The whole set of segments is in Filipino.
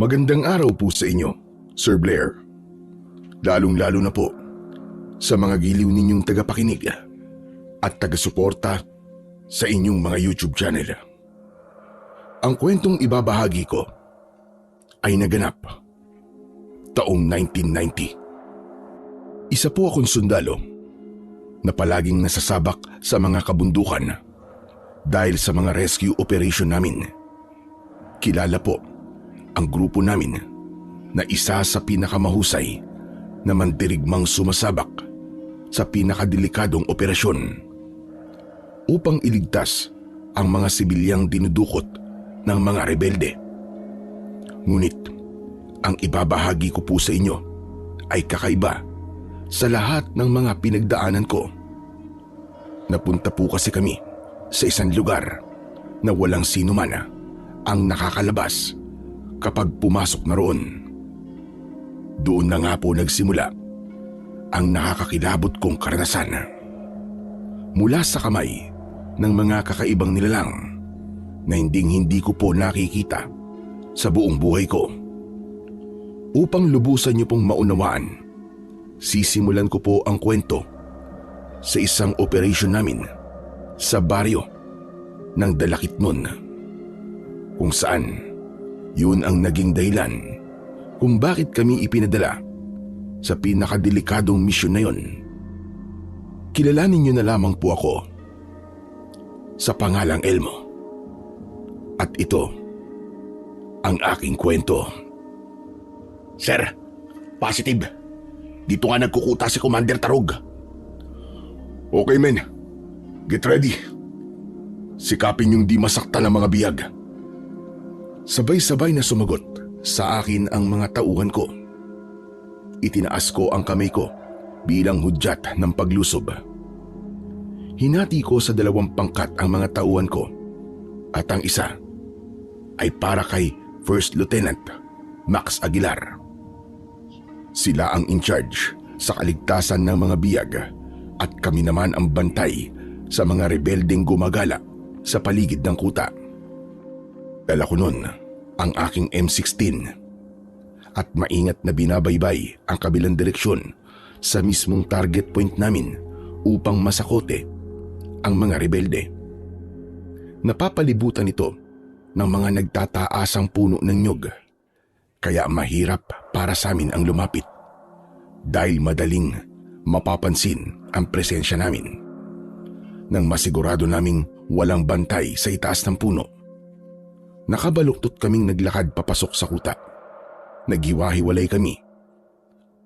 Magandang araw po sa inyo, Sir Blair. Lalong-lalo na po sa mga giliw ninyong tagapakinig at taga-suporta sa inyong mga YouTube channel. Ang kwentong ibabahagi ko ay naganap taong 1990. Isa po akong sundalo na palaging nasasabak sa mga kabundukan dahil sa mga rescue operation namin. Kilala po ang grupo namin na isa sa pinakamahusay na mandirigmang sumasabak sa pinakadelikadong operasyon upang iligtas ang mga sibilyang dinudukot ng mga rebelde. Ngunit ang ibabahagi ko po sa inyo ay kakaiba sa lahat ng mga pinagdaanan ko. Napunta po kasi kami sa isang lugar na walang sino man ang nakakalabas kapag pumasok na roon. Doon na nga po nagsimula ang nakakakilabot kong karanasan. Mula sa kamay ng mga kakaibang nilalang na hindi ko po nakikita sa buong buhay ko. Upang lubusan niyo pong maunawaan, sisimulan ko po ang kwento sa isang operation namin sa baryo ng Dalakitnon, kung saan yun ang naging dahilan kung bakit kami ipinadala sa pinakadelikadong misyon na yun. Kilalanin niyo na lamang po ako sa pangalang Elmo. At ito ang aking kwento. Sir, positive. Dito nga nagkukuta si Commander Tarog. Okay men, get ready. Sikapin yung di masaktan ng mga biyag. Sabay-sabay na sumagot sa akin ang mga tauhan ko. Itinaas ko ang kamay ko bilang hudyat ng paglusob. Hinati ko sa 2 pangkat ang mga tauhan ko at ang isa ay para kay First Lieutenant Max Aguilar. Sila ang in charge sa kaligtasan ng mga biyag at kami naman ang bantay sa mga rebeldeng gumagala sa paligid ng kuta. Dala ko nun ang aking M16 at maingat na binabaybay ang kabilang direksyon sa mismong target point namin upang masakote ang mga rebelde. Napapalibutan ito ng mga nagtataasang puno ng nyog, kaya mahirap para sa amin ang lumapit dahil madaling mapapansin ang presensya namin. Nang masigurado naming walang bantay sa itaas ng puno, nakabaluktot kaming naglakad papasok sa kuta. Naghiwa-hiwalay kami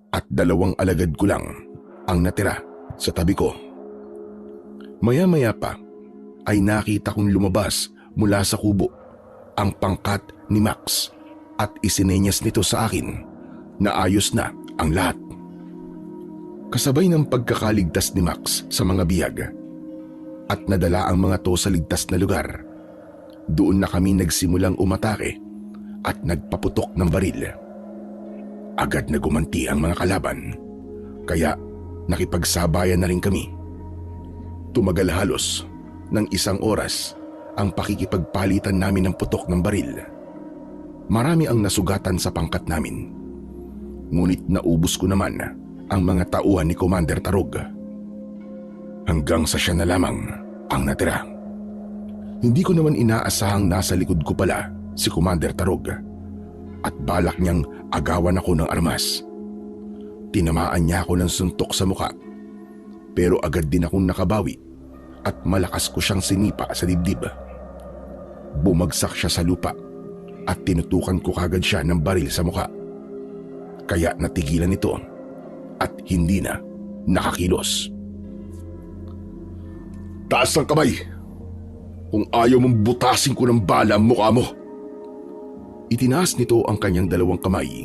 at 2 alagad ko lang ang natira sa tabi ko. Maya-maya pa ay nakita kong lumabas mula sa kubo ang pangkat ni Max at isinenyas nito sa akin na ayos na ang lahat. Kasabay ng pagkakaligtas ni Max sa mga biyag at nadala ang mga to sa ligtas na lugar, doon na kami nagsimulang umatake at nagpaputok ng baril. Agad na gumanti ang mga kalaban, kaya nakipagsabayan na rin kami. Tumagal halos ng 1 oras ang pakikipagpalitan namin ng putok ng baril. Marami ang nasugatan sa pangkat namin. Ngunit naubos ko naman ang mga tauhan ni Commander Tarog. Hanggang sa siya na lamang ang natira. Hindi ko naman inaasahang nasa likod ko pala si Commander Tarog at balak niyang agawan ako ng armas. Tinamaan niya ako ng suntok sa muka, pero agad din akong nakabawi at malakas ko siyang sinipa sa dibdib. Bumagsak siya sa lupa at tinutukan ko kagad siya ng baril sa muka. Kaya natigilan ito at hindi na nakakilos. Taas ng kamay! Kung ayaw mong butasin ko ng bala ang mukha mo! Itinaas nito ang kanyang 2 kamay.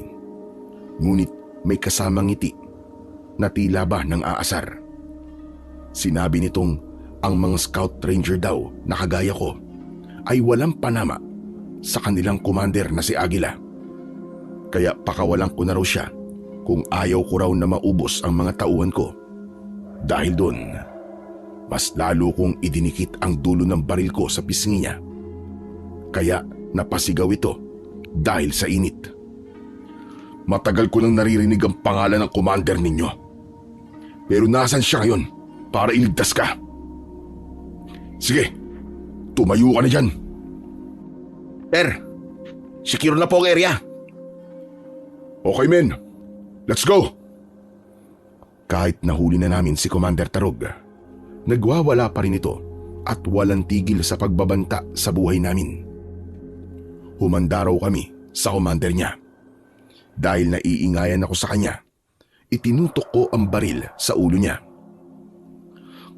Ngunit may kasamang ngiti na tila ba ng aasar. Sinabi nitong ang mga scout ranger daw na kagaya ko ay walang panama sa kanilang commander na si Aguila. Kaya pakawalan ko na raw siya kung ayaw ko raw na maubos ang mga tauhan ko. Dahil doon, mas lalo kong idinikit ang dulo ng baril ko sa pisngi niya. Kaya napasigaw ito dahil sa init. Matagal ko nang naririnig ang pangalan ng commander ninyo. Pero nasan siya ngayon para iligtas ka? Sige, tumayo ka na dyan. Sir, secure na po ang area. Okay men, let's go! Kahit nahuli na namin si Commander Tarog, nagwawala pa rin ito at walang tigil sa pagbabanta sa buhay namin. Humanda raw kami sa commander niya. Dahil naiingayan ako sa kanya, itinutok ko ang baril sa ulo niya.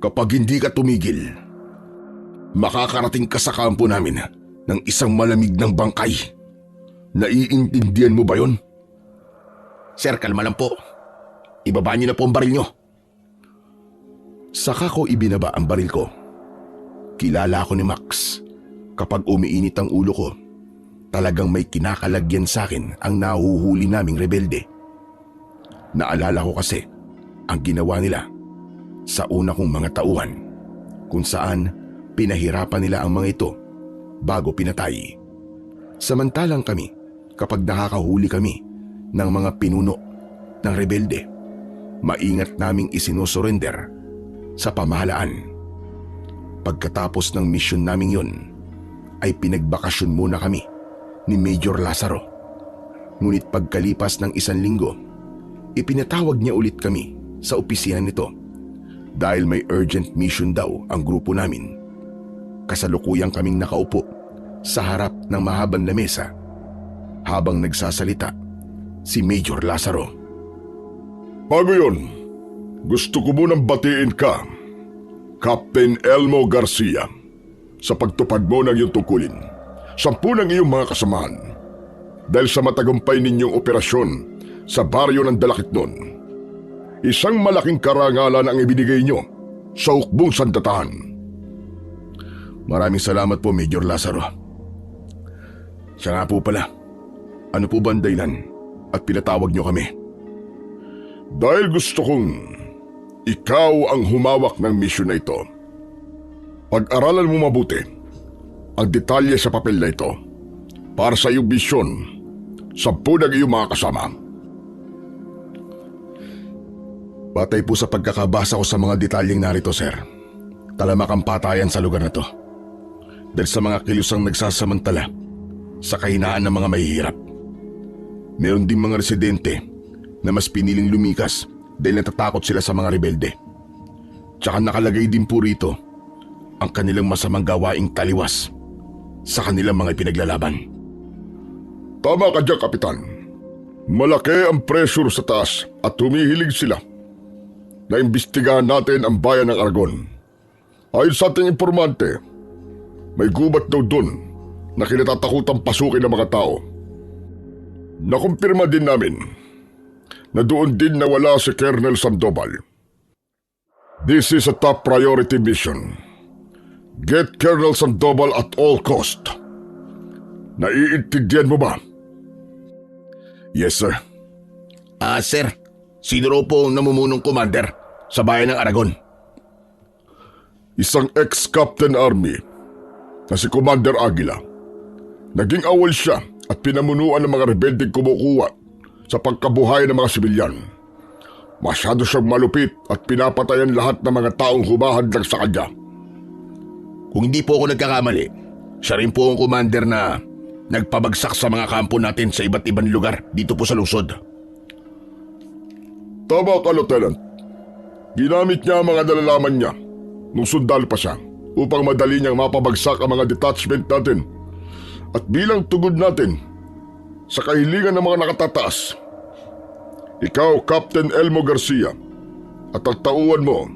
Kapag hindi ka tumigil, makakarating ka sa kampo namin ng isang malamig ng bangkay. Naiintindihan mo ba yon? Sir, kalma lang po. Ibaba niyo na po ang baril niyo. Saka ko ibinaba ang baril ko. Kilala ako ni Max. Kapag umiinit ang ulo ko, talagang may kinakalagyan sa akin ang nahuhuli naming rebelde. Naalala ko kasi ang ginawa nila sa una kong mga tauhan, kung saan pinahirapan nila ang mga ito bago pinatay. Samantalang kami, kapag nakakahuli kami ng mga pinuno ng rebelde, maingat naming isinusurrender sa pamahalaan. Pagkatapos ng misyon naming yun, ay pinagbakasyon muna kami ni Major Lazaro. Ngunit pagkalipas ng 1 linggo, ipinatawag niya ulit kami sa opisina nito dahil may urgent mission daw ang grupo namin. Kasalukuyang kaming nakaupo sa harap ng mahabang lamesa habang nagsasalita si Major Lazaro. Bago yun, gusto ko munang batiin ka, Captain Elmo Garcia, sa pagtupad mo ng iyong tungkulin. 10 ng iyong mga kasamahan dahil sa matagumpay ninyong operasyon sa baryo ng Dalakitnon. Isang malaking karangalan ang ibinigay nyo sa hukbong sandatahan. Maraming salamat po, Major Lazaro. Siya nga po pala, ano po ba ang dahilan at pinatawag niyo kami? Dahil gusto kong ikaw ang humawak ng misyon na ito. Pag-aralan mo mabuti ang detalye sa papel na ito para sa iyong misyon, 10 ng iyong mga kasama. Batay po sa pagkakabasa ko sa mga detalyeng narito, sir, talamak ang patayan sa lugar na to. Dahil sa mga kilusang nagsasamantala sa kahinaan ng mga mahihirap. Meron din mga residente na mas piniling lumikas dahil natatakot sila sa mga rebelde. Tsaka nakalagay din po rito ang kanilang masamang gawaing taliwas sa kanilang mga ipinaglalaban. Tama ka dyan, Kapitan. Malaki ang pressure sa taas at humihilig sila na imbestigahan natin ang bayan ng Aragon. Ayon sa ating informante, may gubat daw doon na kinatatakutang pasukin ng mga tao. Nakumpirma din namin na doon din nawala si Colonel Sandoval. This is a top priority mission. Get Colonel Sandoval at all cost. Naiintindihan mo ba? Yes, sir. Sir, sino raw po ang namumunong commander sa bayan ng Aragon? Isang ex-Captain Army na si Commander Aguila. Naging awol siya at pinamunuan ng mga rebeldeng kumukuha sa pagkabuhay ng mga sibilyan. Masyado siyang malupit at pinapatayan lahat ng mga taong humahadlang sa kanya. Kung hindi po ako nagkakamali, siya rin po ang commander na nagpabagsak sa mga kampo natin sa iba't ibang lugar dito po sa lungsod. Tama ka, Lieutenant. Ginamit niya ang mga nalalaman niya nung sundalo pa siya upang madali niyang mapabagsak ang mga detachment natin. At bilang tugod natin sa kahilingan ng mga nakatataas, ikaw, Captain Elmo Garcia, at ang tauhan mo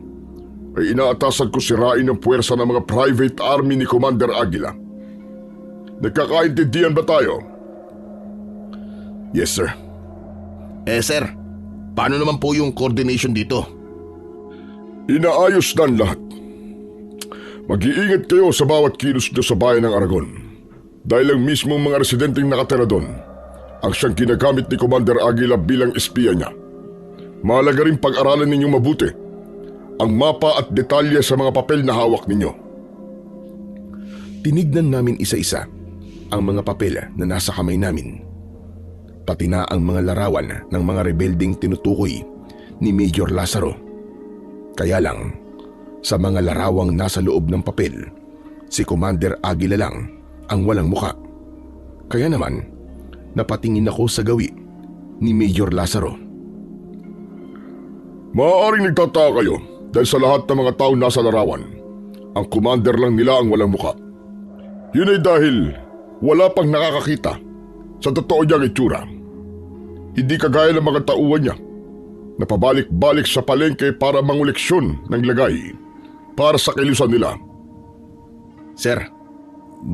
ay inaatasan ko sirain ang puwersa ng mga private army ni Commander Aguila. Nagkakaintindihan ba tayo? Yes, sir. Sir, paano naman po yung coordination dito? Inaayos na ang lahat. Mag-iingat kayo sa bawat kilos niyo sa bayan ng Aragon. Dahil ang mismong mga residenteng nakatira doon ang siyang ginagamit ni Commander Aguila bilang espiya niya. Mahalaga rin pag-aralan ninyong mabuti ang mapa at detalye sa mga papel na hawak ninyo. Tinignan namin isa-isa ang mga papel na nasa kamay namin. pati na ang mga larawan ng mga rebelding tinutukoy ni Major Lazaro. Kaya lang, sa mga larawang nasa loob ng papel, si Commander Aguila lang ang walang muka. Kaya naman, napatingin ako sa gawi ni Major Lazaro. Maaaring nagtataka kayo dahil sa lahat ng mga tao nasa larawan, ang commander lang nila ang walang muka. Yun ay dahil wala pang nakakakita sa totoo niyang itsura. Hindi kagaya ng mga tauhan niya na pabalik-balik sa palengke para manguleksyon ng lagay para sa kilusan nila. Sir,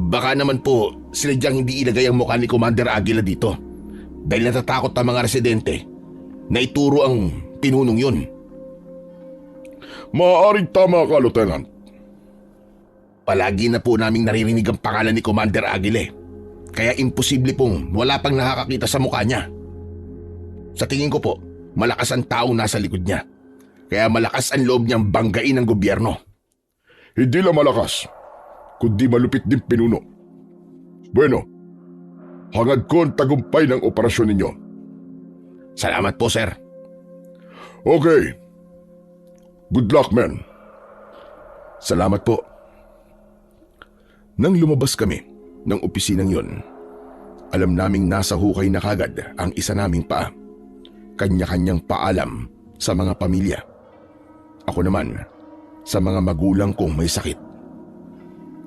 baka naman po sinadyang hindi ilagay ang mukha ni Commander Aguila dito dahil natatakot ang mga residente na ituro ang pinunong yun. Maaaring tama ka, Lieutenant. Palagi na po naming naririnig ang pangalan ni Commander Aguila, kaya imposible pong wala pang nakakakita sa mukha niya. Sa tingin ko po, malakas ang taong nasa likod niya, kaya malakas ang loob niyang banggain ang gobyerno. Hindi lang malakas, kundi malupit din pinuno. Bueno, hangad ko ang tagumpay ng operasyon ninyo. Salamat po, sir. Okay. Good luck, men. Salamat po. Nang lumabas kami ng opisinang yon, alam naming nasa hukay na kagad ang isa naming paa. Kanya-kanyang paalam sa mga pamilya. Ako naman, sa mga magulang kong may sakit.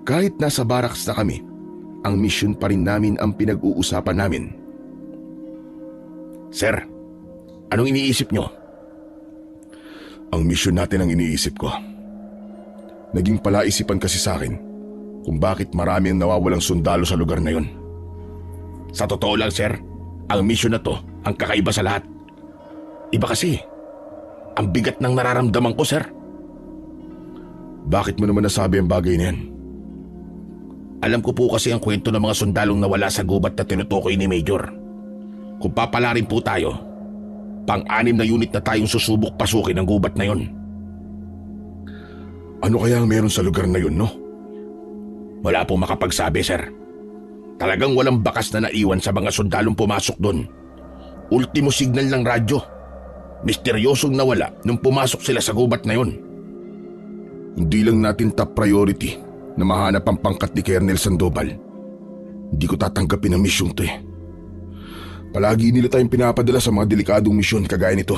Kahit nasa barracks na kami, ang misyon pa rin namin ang pinag-uusapan namin. Sir, anong iniisip nyo? Ang misyon natin ang iniisip ko. Naging palaisipan kasi sa akin kung bakit marami ang nawawalang sundalo sa lugar na yon. Sa totoo lang, sir, ang misyon na to ang kakaiba sa lahat. Iba kasi, ang bigat ng nararamdaman ko, sir. Bakit mo naman nasabi ang bagay na yan? Alam ko po kasi ang kwento ng mga sundalong nawala sa gubat na tinutukoy ni Major. Kung papalarin po tayo, pang-anim na unit na tayong susubok pasukin ang gubat na yon. Ano kaya ang meron sa lugar na yun, no? Wala pong makapagsabi, sir. Talagang walang bakas na naiwan sa mga sundalong pumasok doon. Ultimo signal ng radyo. Misteryosong nawala nung pumasok sila sa gubat na yon. Hindi lang natin top priority na mahanap ang pangkat ni Colonel Sandoval. Hindi ko tatanggapin ang misyong to eh. Palagi nila tayong pinapadala sa mga delikadong misyon kagaya nito.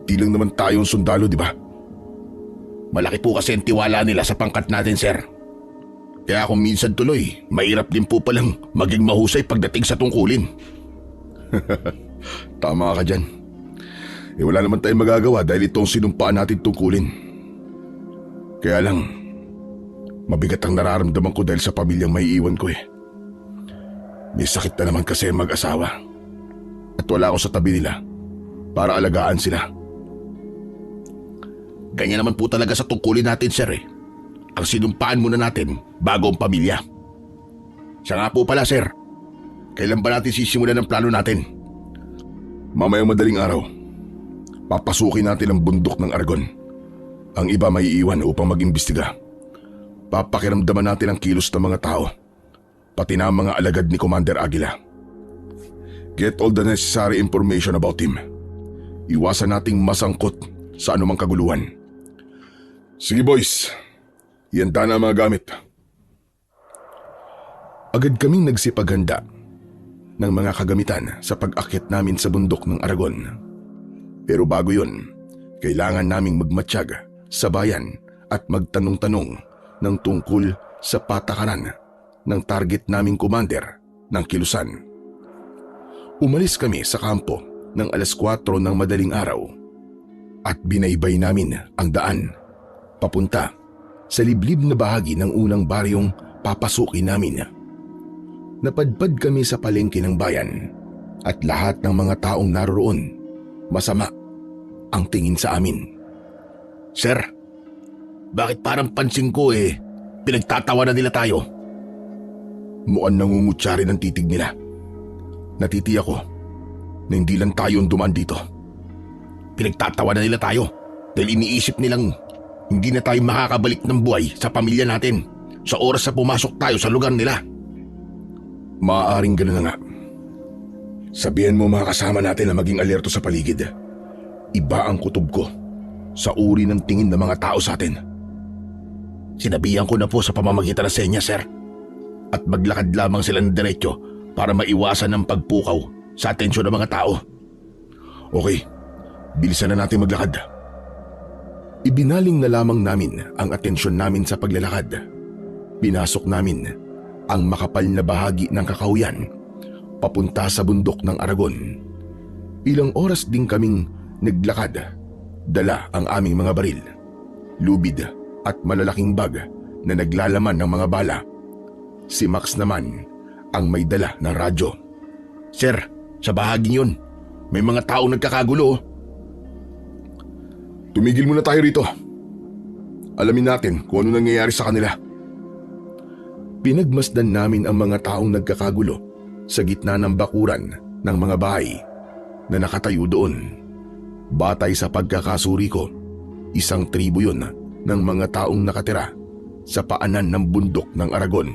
Di lang naman tayong sundalo, di ba? Malaki po kasi ang tiwala nila sa pangkat natin, sir. Kaya kung minsan tuloy, mahirap din po palang maging mahusay pagdating sa tungkulin. Tama ka dyan. Wala naman tayong magagawa dahil itong sinumpaan natin tungkulin. Kaya lang, mabigat ang nararamdaman ko dahil sa pamilyang may iwan ko eh. May sakit na naman kasi ang mag-asawa. At wala ako sa tabi nila para alagaan sila. Ganyan naman po talaga sa tungkulin natin, sir eh. Ang sinumpaan muna natin bago ang pamilya. Siya nga po pala, sir. Kailan ba natin sisimulan ang plano natin? Mamayang madaling araw, papasukin natin ang bundok ng Aragon. Ang iba may iiwan upang mag-imbestiga. Papakiramdaman natin ang kilos ng mga tao, pati na ang mga alagad ni Commander Aguila. Get all the necessary information about him. Iwasan nating masangkot sa anumang kaguluhan. Sige boys, ihanda na ang mga gamit. Agad kaming nagsipaghanda ng mga kagamitan sa pag-akyat namin sa bundok ng Aragon. Pero bago yun, kailangan naming magmatsyag sa bayan at magtanong-tanong ng tungkol sa patakaran ng target naming commander ng kilusan. Umalis kami sa kampo ng 4:00 ng madaling araw at binaybay namin ang daan papunta sa liblib na bahagi ng unang baryong papasukin namin. Napadpad kami sa palengke ng bayan at lahat ng mga taong naroroon masama ang tingin sa amin. Sir, bakit parang pansin ko pinagtatawa na nila tayo? Mukhang nangungutya rin ang titig nila. Natitiyak ko na hindi lang tayo ang dumaan dito. Pinagtatawa na nila tayo dahil iniisip nilang hindi na tayo makakabalik ng buhay sa pamilya natin sa oras na pumasok tayo sa lugar nila. Maaaring gano'n na nga. Sabihan mo mga kasama natin na maging alerto sa paligid. Iba ang kutob ko sa uri ng tingin ng mga tao sa atin. Sinabihan ko na po sa pamamagitan ng senya, sir. At maglakad lamang sila ng diretso para maiwasan ang pagpukaw sa atensyon ng mga tao. Okay, bilisan na natin maglakad. Ibinaling na lamang namin ang atensyon namin sa paglalakad. Pinasok namin ang makapal na bahagi ng kakahuyan papunta sa bundok ng Aragon. Ilang oras din kaming naglakad. Dala ang aming mga baril, lubid at malalaking bag na naglalaman ng mga bala. Si Max naman ang may dala na radyo. Sir, sa bahaging yun, may mga taong nagkakagulo. Tumigil muna tayo rito. Alamin natin kung ano nangyayari sa kanila. Pinagmasdan namin ang mga taong nagkakagulo sa gitna ng bakuran ng mga bahay na nakatayo doon. Batay sa pagkakasuri ko, isang tribo yun ng mga taong nakatira sa paanan ng bundok ng Aragon.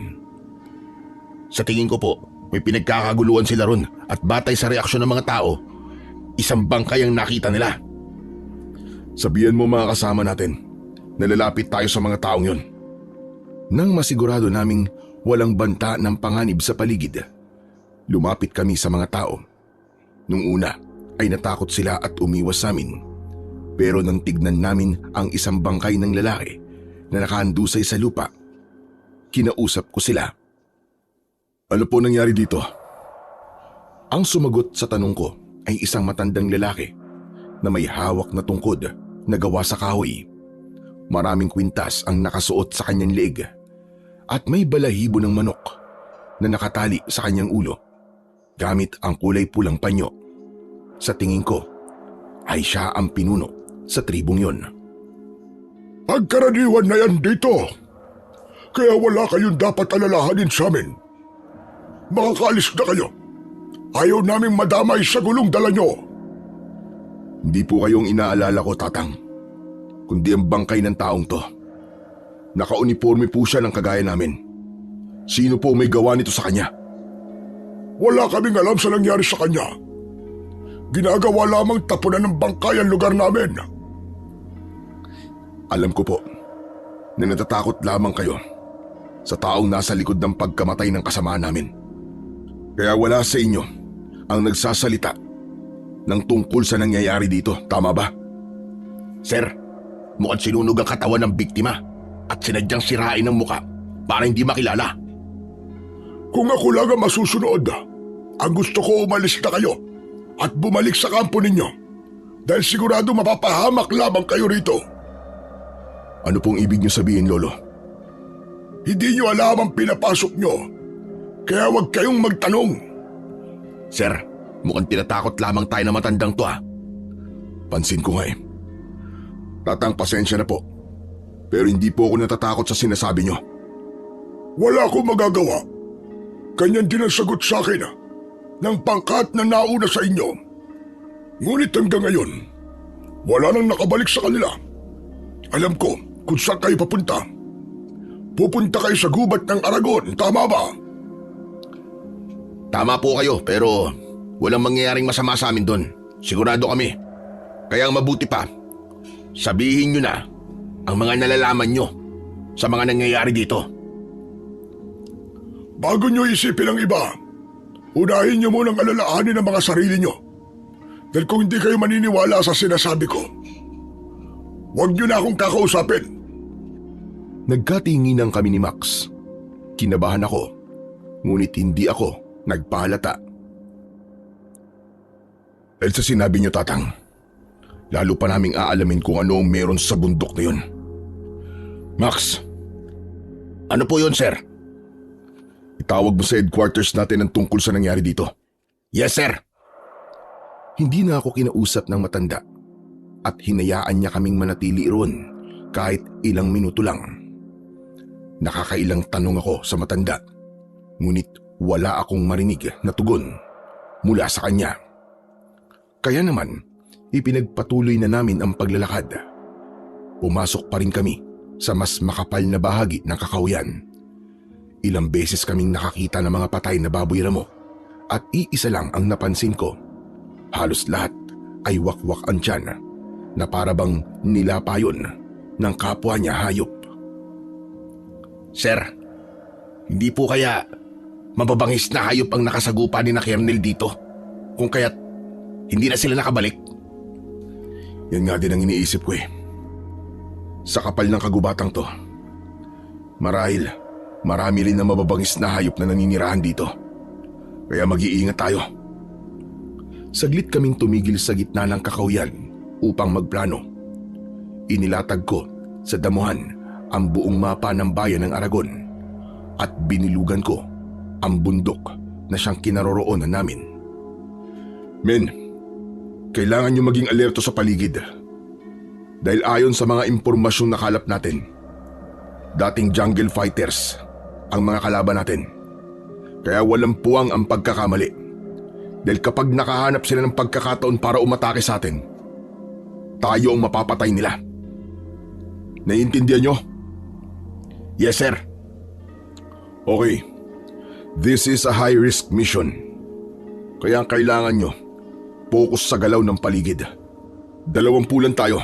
Sa tingin ko po, may pinagkakaguluhan sila ron at batay sa reaksyon ng mga tao, isang bangkay ang nakita nila. Sabihan mo mga kasama natin, nalalapit tayo sa mga taong yun. Nang masigurado naming walang banta ng panganib sa paligid, lumapit kami sa mga tao. Nung una ay natakot sila at umiwas sa amin. Pero nang tignan namin ang isang bangkay ng lalaki na nakahandusay sa lupa, kinausap ko sila. Ano po nangyari dito? Ang sumagot sa tanong ko ay isang matandang lalaki na may hawak na tungkod na gawa sa kahoy. Maraming kwintas ang nakasuot sa kanyang leeg at may balahibo ng manok na nakatali sa kanyang ulo gamit ang kulay pulang panyo. Sa tingin ko ay siya ang pinuno sa tribong yon. Pagkaraniwan na yan dito. Kaya wala kayong dapat alalahanin sa amin. Makakaalis na kayo. Ayaw naming madamay sa gulong dala nyo. Hindi po kayong inaalala ko, Tatang, kundi ang bangkay ng taong to. Nakauniforme po siya ng kagaya namin. Sino po may gawa nito sa kanya? Wala kaming alam sa nangyari sa kanya. Ginagawa lamang tapunan ng bangkay ang lugar namin. Alam ko po na natatakot lamang kayo sa taong nasa likod ng pagkamatay ng kasamaan namin. Kaya wala sa inyo ang nagsasalita ng tungkol sa nangyayari dito, tama ba? Sir, mukhang sinunog ang katawan ng biktima at sinadyang sirain ang muka para hindi makilala. Kung ako lang ang masusunod, ang gusto ko umalis na kayo at bumalik sa kampo ninyo dahil sigurado mapapahamak lamang kayo rito. Ano pong ibig niyo sabihin, Lolo? Hindi nyo alam ang pinapasok nyo, kaya huwag kayong magtanong. Sir, mukhang tinatakot lamang tayo na matandang to ah. Pansin ko nga eh. Tatang, pasensya na po. Pero hindi po ako natatakot sa sinasabi niyo. Wala akong magagawa. Ganyan din ang sagot sa akin ng pangkat na nauna sa inyo. Ngunit hanggang ngayon, wala nang nakabalik sa kanila. Alam ko kung saan kayo papunta. Pupunta kayo sa gubat ng Aragon, tama ba? Tama po kayo, pero walang mangyayaring masama sa amin doon. Sigurado kami. Kaya ang mabuti pa, sabihin nyo na ang mga nalalaman nyo sa mga nangyayari dito. Bago nyo isipin ang iba, unahin nyo munang alalahanin ang mga sarili nyo. Dahil kung hindi kayo maniniwala sa sinasabi ko, huwag nyo na akong kakausapin. Nagkatinginan kami ni Max. Kinabahan ako, ngunit hindi ako nagpahalata. Dahil sa sinabi niyo, Tatang, lalo pa naming aalamin kung ano ang meron sa bundok na yun. Max, Ano po yun, sir? itawag mo sa headquarters natin ang tungkol sa nangyari dito. Yes, sir. Hindi na ako kinausap ng matanda at hinayaan niya kaming manatili roon kahit ilang minuto lang. Nakakailang tanong ako sa matanda, ngunit wala akong marinig na tugon mula sa kanya. Kaya naman, ipinagpatuloy na namin ang paglalakad. Pumasok pa rin kami sa mas makapal na bahagi ng kakahuyan. Ilang beses kaming nakakita ng mga patay na baboy ramo at iisa lang ang napansin ko. Halos lahat ay wakwak ang tiyan na parabang nilapayon ng kapwa niya hayop. Sir, hindi po kaya mababangis na hayop ang nakasagupa ni na Kernel dito? Kung kaya't hindi na sila nakabalik? Yan nga din ang iniisip ko eh. Sa kapal ng kagubatang to, marahil marami rin na mababangis na hayop na naninirahan dito. Kaya mag-iingat tayo. Saglit kaming tumigil sa gitna ng kakahuyan upang magplano. Inilatag ko sa damuhan ang buong mapa ng bayan ng Aragon at binilugan ko ang bundok na siyang kinaroroonan namin. Men, kailangan nyo maging alerto sa paligid. Dahil ayon sa mga impormasyong nakalap natin, dating jungle fighters ang mga kalaban natin. Kaya walang puwang ang pagkakamali. Dahil kapag nakahanap sila ng pagkakataon para umatake sa atin, tayo ang mapapatay nila. Naiintindihan nyo? Yes, sir. Okay. This is a high-risk mission. Kaya ang kailangan nyo, focus sa galaw ng paligid. 20 lang tayo.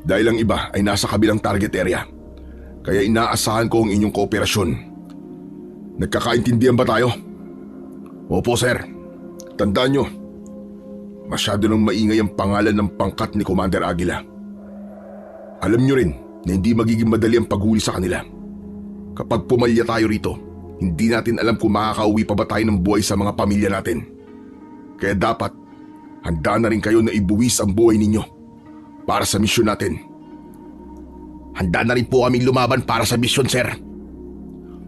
Dahil ang iba ay nasa kabilang target area. Kaya inaasahan ko ang inyong kooperasyon. Nagkakaintindihan ba tayo? Opo, sir. Tandaan nyo, masyado nang maingay ang pangalan ng pangkat ni Commander Aguila. Alam nyo rin na hindi magiging madali ang paghuli sa kanila. Kapag pumalya tayo rito, hindi natin alam kung makakauwi pa ba tayo ng buhay sa mga pamilya natin. Kaya dapat, handa na rin kayo na ibuwis ang buhay ninyo para sa misyon natin. Handa na rin po kaming lumaban para sa misyon, sir.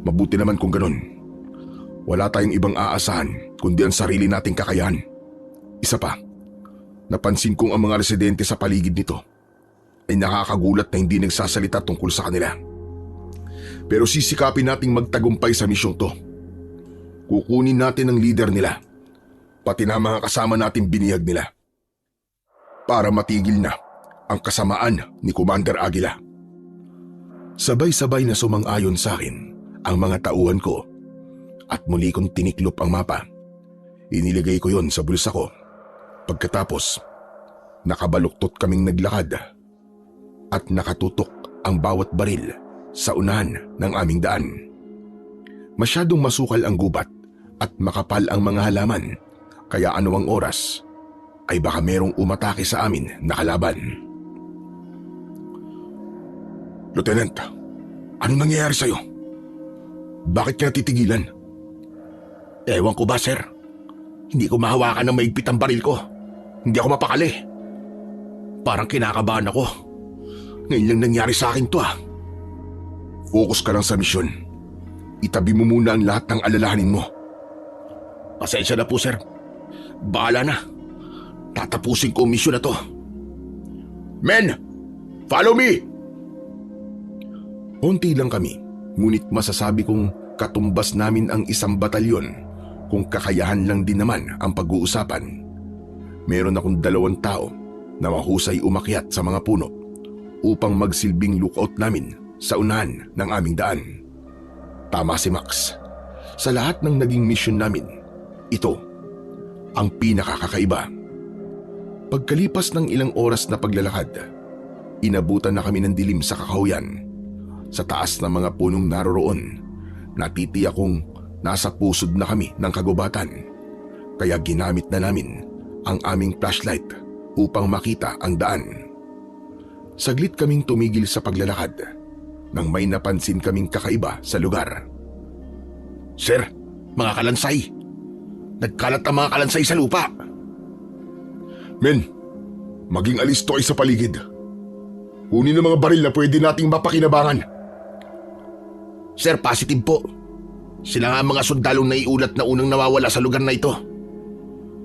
Mabuti naman kung ganun. Wala tayong ibang aasahan kundi ang sarili nating kakayahan. Isa pa, napansin kong ang mga residente sa paligid nito ay nakakagulat na hindi nagsasalita tungkol sa kanila. Pero sisikapin nating magtagumpay sa misyong to. Kukunin natin ang leader nila, pati na mga kasama nating binihag nila, para matigil na ang kasamaan ni Commander Aguila. Sabay-sabay na sumang-ayon sa akin ang mga tauhan ko at muli kong tiniklop ang mapa. Inilagay ko yon sa bulsa ko. Pagkatapos, nakabaluktot kaming naglakad at nakatutok ang bawat baril sa unahan ng aming daan. Masyadong masukal ang gubat at makapal ang mga halaman, kaya anumang oras ay baka merong umatake sa amin na kalaban. Lieutenant, anong nangyayari sa'yo? Bakit ka natitigilan? Ewan ko ba, sir? Hindi ko mahawakan ng maigpit ang baril ko. Hindi ako mapakali. Parang kinakabahan ako. Ngayon lang nangyari sa akin to, ah. Focus ka lang sa misyon. Itabi mo muna ang lahat ng alalahanin mo. Pasensya na po, sir. Bahala na. Tatapusin ko ang misyon na to. Men! Follow me! Konti lang kami, ngunit masasabi kong katumbas namin ang isang batalyon kung kakayahan lang din naman ang pag-uusapan. Meron akong 2 tao na mahusay umakyat sa mga puno upang magsilbing lookout namin sa unahan ng aming daan. Tama si Max. Sa lahat ng naging mission namin, ito ang pinakakakaiba. Pagkalipas ng ilang oras na paglalakad, inabutan na kami ng dilim sa kakahuyan. Sa taas ng mga punong naroroon, natitiyak kong nasa pusod na kami ng kagubatan. Kaya ginamit na namin ang aming flashlight upang makita ang daan. Saglit kaming tumigil sa paglalakad nang may napansin kaming kakaiba sa lugar. Sir, mga kalansay. Nagkalat ang mga kalansay sa lupa. Men, maging alisto ay sa paligid. Kunin ang mga baril na pwede nating mapakinabangan. Sir, positive po. Sila nga ang mga sundalong naiulat na unang nawawala sa lugar na ito.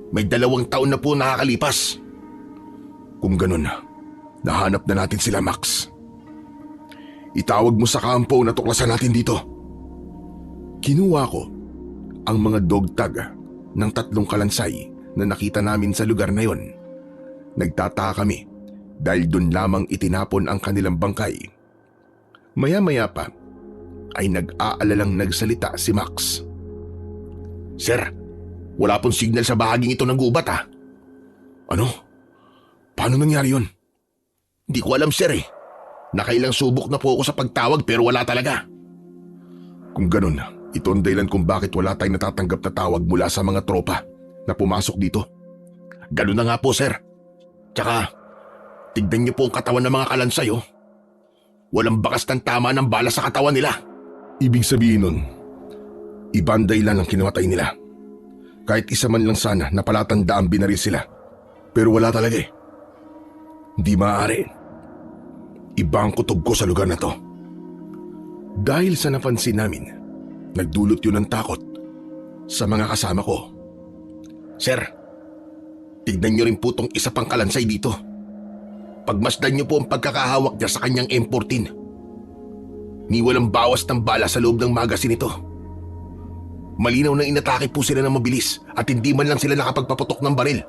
May 2 taon na po nakakalipas. Kung ganun, nahanap na natin sila, Max. Itawag mo sa kampo na tuklasan natin dito. Kinuha ko ang mga dog tag ng 3 kalansay na nakita namin sa lugar na yon. Nagtataka kami dahil doon lamang itinapon ang kanilang bangkay. Maya-maya pa ay nag-aalalang nagsalita si Max. Sir, Wala pong signal sa bahaging ito ng gubat ha. Ano? Paano nangyari yun? Di ko alam sir eh. Nakailang subok na po ako sa pagtawag pero wala talaga. Kung ganun, ito ang dahilan kung bakit wala tayong natatanggap na tawag mula sa mga tropa na pumasok dito. Ganun na nga po sir. Tsaka, tignan niyo po ang katawan ng mga kalansay oh. Walang bakas ng tama ng bala sa katawan nila. Ibig sabihin nun, ibang dahilan ang kinamatay nila. Kahit isa man lang sana na palatandaan binaril sila. Pero wala talaga eh. Hindi maaari. Iba ang kutob ko sa lugar na to. Dahil sa napansin namin, nagdulot yun ng takot sa mga kasama ko. Sir, tignan niyo rin po tong isa pang kalansay dito. Pagmasdan niyo po ang pagkakahawak niya sa kanyang M14. Ni walang bawas ng bala sa loob ng magasin ito. Malinaw na inatake po sila ng mabilis at hindi man lang sila nakapagpaputok ng baril.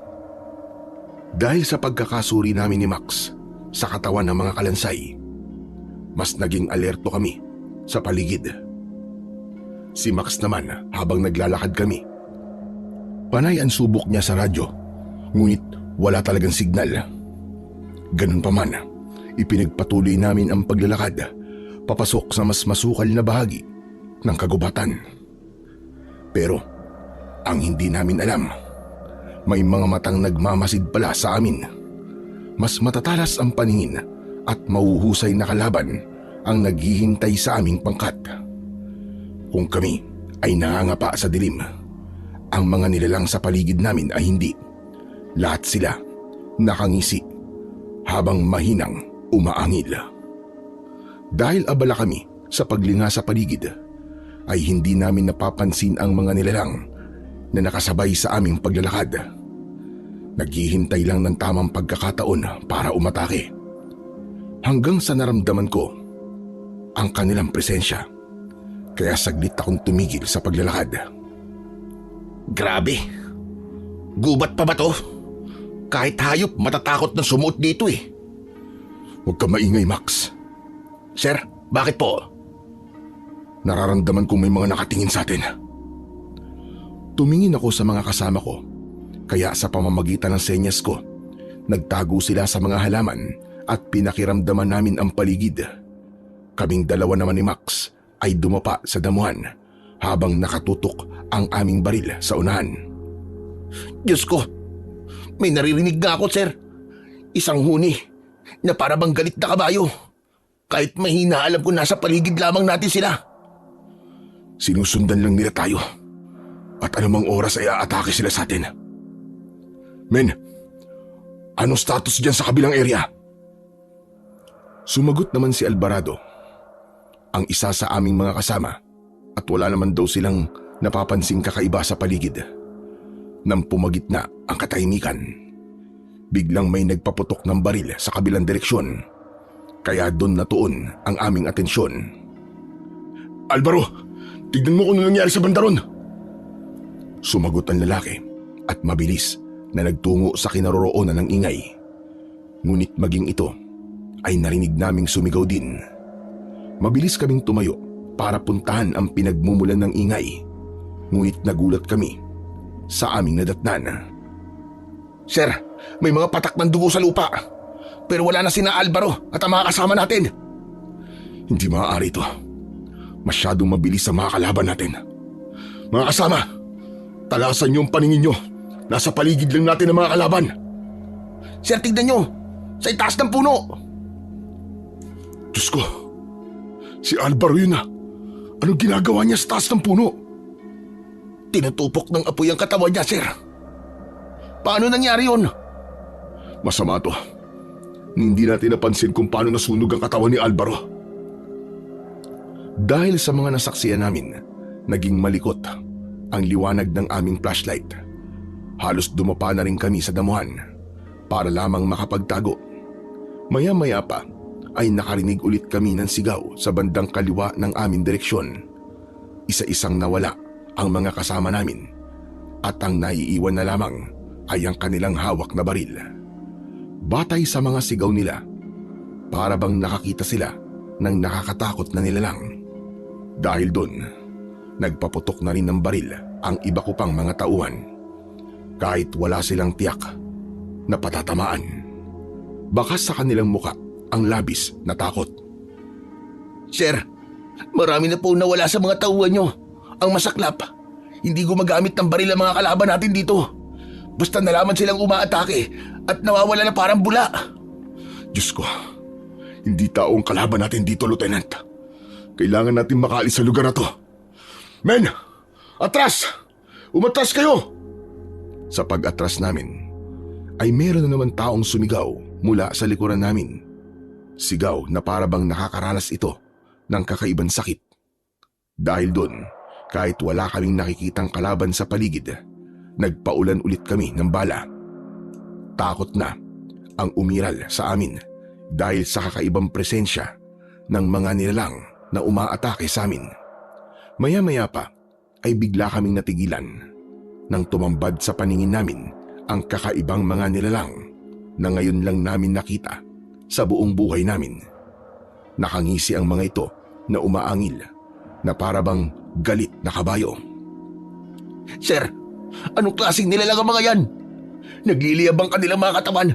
Dahil sa pagkakasuri namin ni Max sa katawan ng mga kalansay, mas naging alerto kami sa paligid. Si Max naman habang naglalakad kami, panay ang subok niya sa radyo, ngunit wala talagang signal. Ganun pa man, ipinagpatuloy namin ang paglalakad papasok sa mas masukal na bahagi ng kagubatan. Pero ang hindi namin alam, may mga matang nagmamasid pala sa amin. Mas matatalas ang paningin at mauhusay na kalaban ang naghihintay sa aming pangkat. Kung kami ay nangangapa sa dilim, ang mga nilalang sa paligid namin ay hindi. Lahat sila nakangisi habang mahinang umaangil. Dahil abala kami sa paglinga sa paligid, ay hindi namin napapansin ang mga nilalang na nakasabay sa aming paglalakad. Naghihintay lang ng tamang pagkakataon para umatake. Hanggang sa naramdaman ko ang kanilang presensya, kaya saglit akong tumigil sa paglalakad. Grabe. Gubat pa ba to? Kahit hayop matatakot na sumuot dito eh. Huwag ka maingay, Max. Sir, bakit po? Nararamdaman kong may mga nakatingin sa atin. Tumingin ako sa mga kasama ko, kaya sa pamamagitan ng senyas ko, nagtago sila sa mga halaman at pinakiramdaman namin ang paligid. Kaming dalawa naman ni Max ay dumapa sa damuhan habang nakatutok ang aming baril sa unahan. Diyos ko, may naririnig nga ako sir. Isang huni na para bang galit na kabayo. Kahit mahina alam ko nasa paligid lamang natin sila. Sinusundan lang nila tayo at anumang oras ay aatake sila sa atin. Men, anong status dyan sa kabilang area? Sumagot naman si Alvarado, ang isa sa aming mga kasama, at wala naman daw silang napapansing kakaiba sa paligid. Nang pumagitna ang katahimikan, biglang may nagpaputok ng baril sa kabilang direksyon, kaya doon natuon ang aming atensyon. Alvaro, tignan mo kung ano nangyari sa bandaron. Sumagot ang lalaki at mabilis na nagtungo sa kinaroroonan ng ingay. Ngunit maging ito ay narinig naming sumigaw din. Mabilis kaming tumayo para puntahan ang pinagmumulan ng ingay. Ngunit nagulat kami sa aming nadatnan. Sir, may mga patak ng dugo sa lupa. Pero wala na sina Alvaro at ang mga kasama natin. Hindi maaari ito. Masyadong mabilis ang mga kalaban natin. Mga kasama, talasan niyo ang paningin niyo. Nasa paligid lang natin ang mga kalaban. Sir, tignan niyo. Sa itaas ng puno. Diyos ko, si Alvaro yun na. Anong ginagawa niya sa taas ng puno? Tinutupok ng apoy ang katawan niya, sir. Paano nangyari yun? Masama to. Hindi natin napansin kung paano nasunog ang katawan ni Alvaro. Dahil sa mga nasaksiyan namin, naging malikot ang liwanag ng aming flashlight. Halos dumapa na rin kami sa damuhan para lamang makapagtago. Maya-maya pa ay nakarinig ulit kami ng sigaw sa bandang kaliwa ng aming direksyon. Isa-isang nawala ang mga kasama namin at ang naiiwan na lamang ay ang kanilang hawak na baril. Batay sa mga sigaw nila, para bang nakakita sila ng nakakatakot na nilalang. Dahil doon, nagpaputok na rin ng baril ang iba ko pang mga tauhan kahit wala silang tiyak na patatamaan. Bakas sa kanilang muka ang labis na takot. Sir, marami na po nawala sa mga tauhan nyo. Ang masaklap, hindi gumagamit ng baril ang mga kalaban natin dito. Basta nalaman silang umaatake at nawawala na parang bula. Diyos ko, hindi tao ang kalaban natin dito, Lieutenant. Kailangan natin makaalis sa lugar na to. Men! Atras! Umatras kayo! Sa pag-atras namin, ay meron na naman taong sumigaw mula sa likuran namin. Sigaw na parabang nakakaranas ito ng kakaibang sakit. Dahil doon, kahit wala kaming nakikitang kalaban sa paligid, nagpaulan ulit kami ng bala. Takot na ang umiral sa amin dahil sa kakaibang presensya ng mga nilalang na umaatake sa amin. Maya-maya pa ay bigla kaming natigilan nang tumambad sa paningin namin ang kakaibang mga nilalang na ngayon lang namin nakita sa buong buhay namin. Nakangisi ang mga ito na umaangil na parabang galit na kabayo. Sir, anong klaseng nilalang ang mga yan? Nagliliyabang kanilang mga katawan.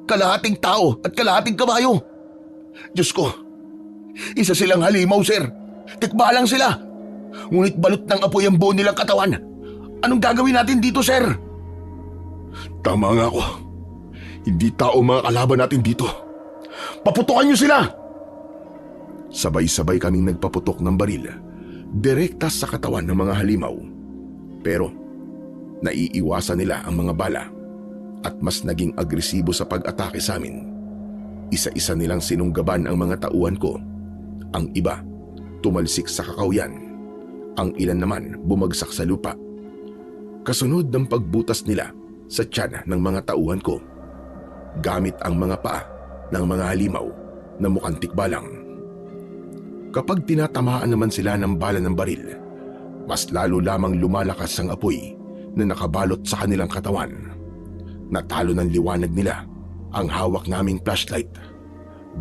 Kalahating tao at kalahating kabayo. Diyos ko, isa silang halimaw, sir. Tikba lang sila. Ngunit balot ng apoy ang buo nilang katawan. Anong gagawin natin dito, sir? Tama nga ako. Hindi tao mga kalaban natin dito. Paputukan niyo sila! Sabay-sabay kaming nagpaputok ng baril, direkta sa katawan ng mga halimaw. Pero naiiwasan nila ang mga bala at mas naging agresibo sa pag-atake sa amin. Isa-isa nilang sinunggaban ang mga tauhan ko. Ang iba, tumalsik sa kakawyan. Ang ilan naman bumagsak sa lupa. Kasunod ng pagbutas nila sa tiyan ng mga tauhan ko, gamit ang mga paa ng mga halimaw na mukhang tikbalang. Kapag tinatamaan naman sila ng bala ng baril, mas lalo lamang lumalakas ang apoy na nakabalot sa kanilang katawan. Natalo ng liwanag nila ang hawak naming flashlight.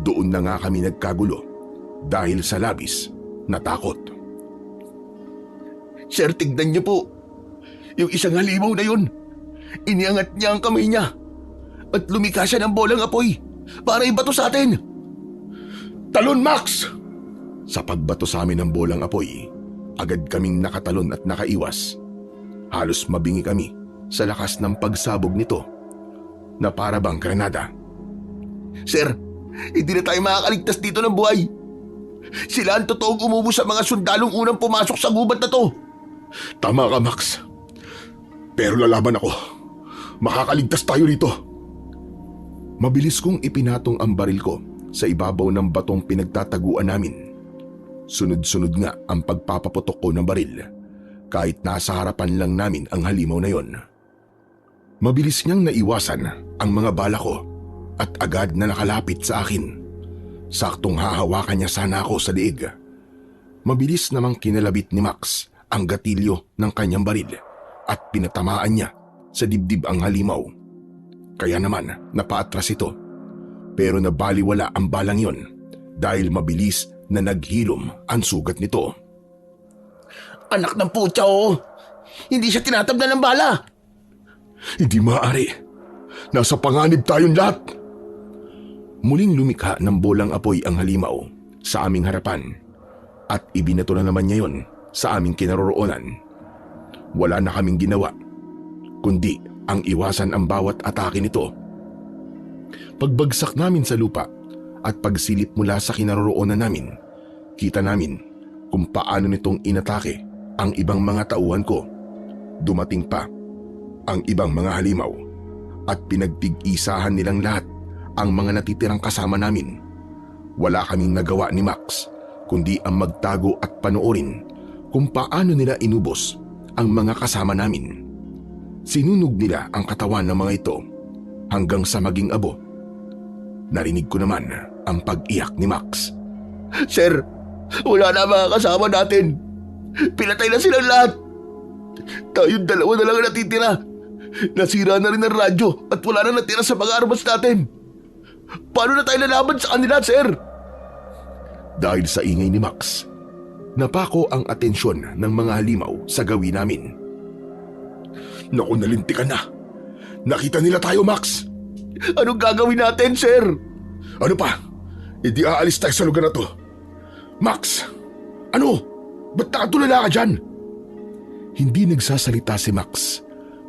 Doon na nga kami nagkagulo dahil sa labis na takot. Sir, tignan niyo po. Yung isang halimaw na yun, iniangat niya ang kamay niya at lumika siya ng bolang apoy para ibato sa atin. Talon, Max! Sa pagbato sa amin ng bolang apoy, agad kaming nakatalon at nakaiwas. Halos mabingi kami sa lakas ng pagsabog nito na parabang granada. Sir, hindi na tayo makakaligtas dito ng buhay. Sila ang totoong umubos sa mga sundalong unang pumasok sa gubat na to. Tama ka, Max. Pero lalaban ako. Makakaligtas tayo rito. Mabilis kong ipinatong ang baril ko sa ibabaw ng batong pinagtataguan namin. Sunod-sunod nga ang pagpapaputok ko ng baril kahit nasa harapan lang namin ang halimaw na yon. Mabilis niyang naiwasan ang mga bala ko at agad na nakalapit sa akin. Saktong hahawakan niya sana ako sa liig. Mabilis namang kinalabit ni Max ang gatilyo ng kanyang baril at pinatamaan niya sa dibdib ang halimaw. Kaya naman napaatras ito, pero nabaliwala ang balang yon dahil mabilis na naghilom ang sugat nito. Anak ng putya, oh. Hindi siya tinatablan ng bala. Hindi maaari. Nasa panganib tayong lahat. Muling lumikha ng bolang apoy ang halimaw sa aming harapan at ibinato na naman niya yon sa aming kinaroroonan. Wala na kaming ginawa, kundi ang iwasan ang bawat atake nito. Pagbagsak namin sa lupa at pagsilip mula sa kinaroroonan namin, kita namin kung paano nitong inatake ang ibang mga tauhan ko. Dumating pa ang ibang mga halimaw at pinagtig-isahan nilang lahat ang mga natitirang kasama namin. Wala kaming nagawa ni Max kundi ang magtago at panoorin kung paano nila inubos ang mga kasama namin. Sinunog nila ang katawan ng mga ito hanggang sa maging abo. Narinig ko naman ang pag-iyak ni Max. Sir, wala na mga kasama natin. Pinatay na silang lahat. Tayong dalawa na lang ang natitira. Nasira na rin ang radyo at wala na natira sa mga armas natin. Paano na tayo lalaban sa kanila, sir? Dahil sa ingay ni Max, napako ang atensyon ng mga halimaw sa gawin namin. Naku, nalintikan na. Nakita nila tayo, Max. Anong gagawin natin, sir? Ano pa? Hindi aalis tayo sa lugar na to. Max! Ano? Ba't nakatulala ka dyan? Hindi nagsasalita si Max,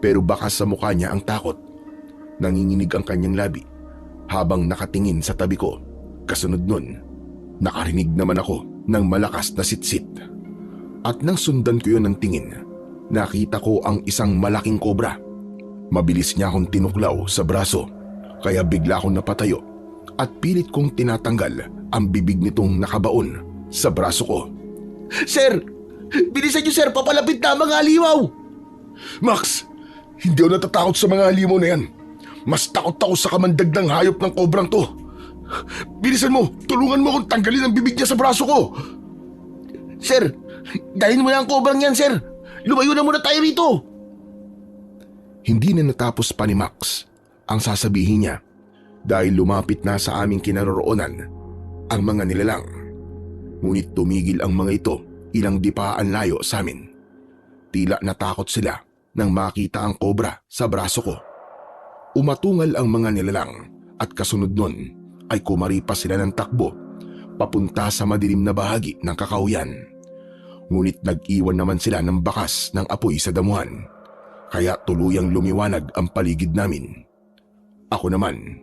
pero baka sa mukha niya ang takot. Nanginginig ang kanyang labi habang nakatingin sa tabi ko. Kasunod nun, nakarinig naman ako ng malakas na sitsit. At nang sundan ko yun ng tingin, nakita ko ang isang malaking kobra. Mabilis niya akong tinuklaw sa braso, kaya bigla akong napatayo at pilit kong tinatanggal ang bibig nitong nakabaon sa braso ko. Sir! Bilisan niyo, sir! Papalapit na ang mga halimaw! Max, hindi ako natatakot sa mga halimaw na yan. Mas takot ako sa kamandag ng hayop ng kobrang to. Bilisan mo, tulungan mo akong tanggalin ang bibig niya sa braso ko. Sir, dalhin mo na ang kobrang yan, sir. Lumayo na muna tayo rito. Hindi na natapos pa ni Max ang sasabihin niya dahil lumapit na sa aming kinaroroonan ang mga nilalang. Ngunit tumigil ang mga ito ilang dipaan layo sa amin. Tila natakot sila nang makita ang kobra sa braso ko. Umatungal ang mga nilalang at kasunod nun ay kumaripas sila ng takbo papunta sa madilim na bahagi ng kakauyan. Ngunit nag-iwan naman sila ng bakas ng apoy sa damuhan, kaya tuluyang lumiwanag ang paligid namin. Ako naman,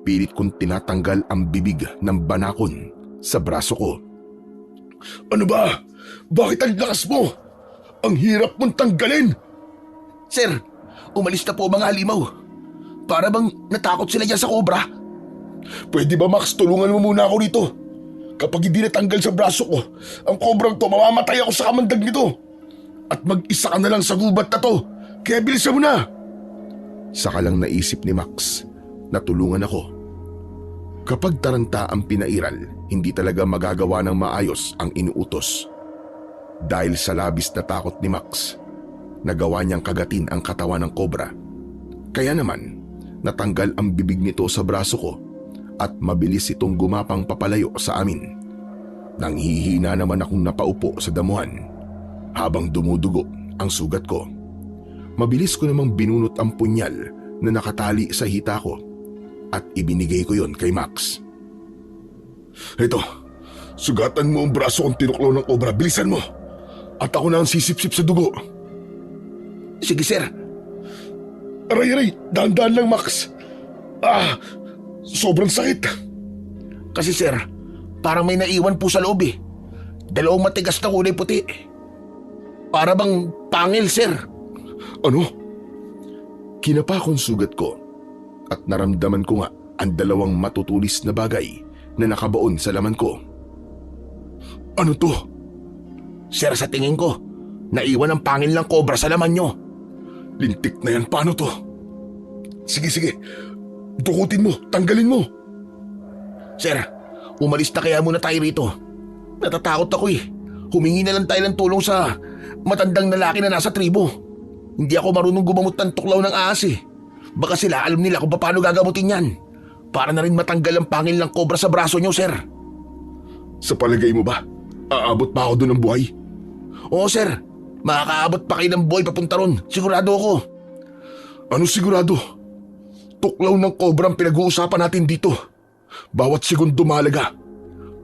pilit kong tinatanggal ang bibig ng banakon sa braso ko. Ano ba? Bakit ang lakas mo? Ang hirap mong tanggalin! Sir, umalis na po mga halimaw. Para bang natakot sila dyan sa kobra? Pwede ba, Max, tulungan mo muna ako rito? Kapag hindi natanggal sa braso ko, ang kobrang to, mamamatay ako sa kamandag nito. At mag-isa ka na lang sa gubat na to, kaya bilisan mo na. Saka lang naisip ni Max na tulungan ako. Kapag taranta ang pinairal, hindi talaga magagawa ng maayos ang inuutos. Dahil sa labis na takot ni Max, nagawa niyang kagatin ang katawan ng kobra. Kaya naman, natanggal ang bibig nito sa braso ko at mabilis itong gumapang papalayo sa amin. Nanghihina naman akong napaupo sa damuhan habang dumudugo ang sugat ko. Mabilis ko namang binunot ang punyal na nakatali sa hita ko at ibinigay ko yon kay Max. Ito, sugatan mo ang braso kong tinuklaw ng kobra. Bilisan mo! At ako na ang sisip-sip sa dugo. Sige, sir. Aray, dahan-dahan lang, Max. Sobrang sakit. Kasi sir, parang may naiwan po sa loob eh. Dalawang matigas na kulay puti. Para bang pangil, sir. Ano? Kinapa kong sugat ko at naramdaman ko nga ang dalawang matutulis na bagay na nakabaon sa laman ko. Ano to? Sir, sa tingin ko, naiwan ang pangil ng kobra sa laman nyo. Lintik na yan, paano to? Sige, dukutin mo, tanggalin mo. Sir, umalis na kaya muna tayo rito. Natatakot ako eh. Humingi na lang tayo ng tulong sa matandang lalaki na nasa tribo. Hindi ako marunong gumamot ng tuklaw ng ahas eh. Baka sila alam nila kung paano gagamutin yan. Para na rin matanggal ang pangil ng kobra sa braso nyo, sir. Sa palagay mo ba, aabot pa ako doon ng buhay? Oo, sir. Makakaabot pa kayo ng buhay papunta ron. Sigurado ako. Ano sigurado? Tuklaw ng kobra ang pinag-uusapan natin dito. Bawat segundo mahalaga.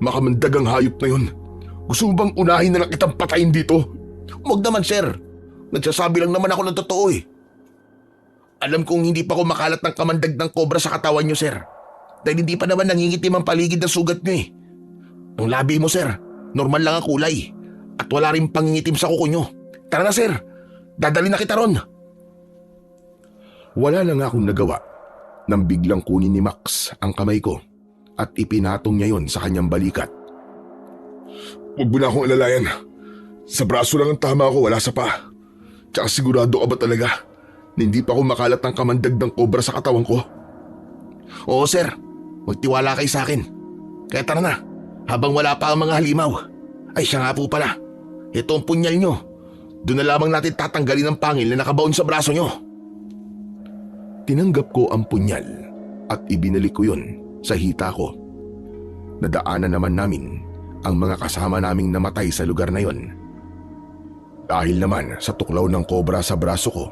Makamandag ang hayop na yun. Gusto mo bang unahin na lang kitang patayin dito? Huwag naman, sir. Nagsasabi lang naman ako ng totoo eh. Alam kong hindi pa ako makalat ng kamandag ng kobra sa katawan nyo, sir. Dahil hindi pa naman nangingitim ang paligid ng sugat nyo eh. Ang labi mo, sir, normal lang ang kulay. At wala rin pangingitim sa kuko nyo. Tara na, sir. Dadali na kita ron. Wala lang akong nagawa nang biglang kunin ni Max ang kamay ko at ipinatong niya yon sa kanyang balikat. Huwag mo na akong alalayan. Sa braso lang ang tama ko, wala sa pa. Tsaka sigurado ka ba talaga na hindi pa ako makalat ng kamandag ng kobra sa katawan ko? Oo, sir. Magtiwala kayo sa akin. Kaya tara na, habang wala pa ang mga halimaw. Ay, siya nga po pala. Ito ang punyal nyo. Doon na lamang natin tatanggalin ang pangil na nakabaon sa braso nyo. Tinanggap ko ang punyal at ibinalik ko yun sa hita ko. Nadaanan naman namin ang mga kasama naming namatay sa lugar na yon. Dahil naman sa tuklaw ng kobra sa braso ko,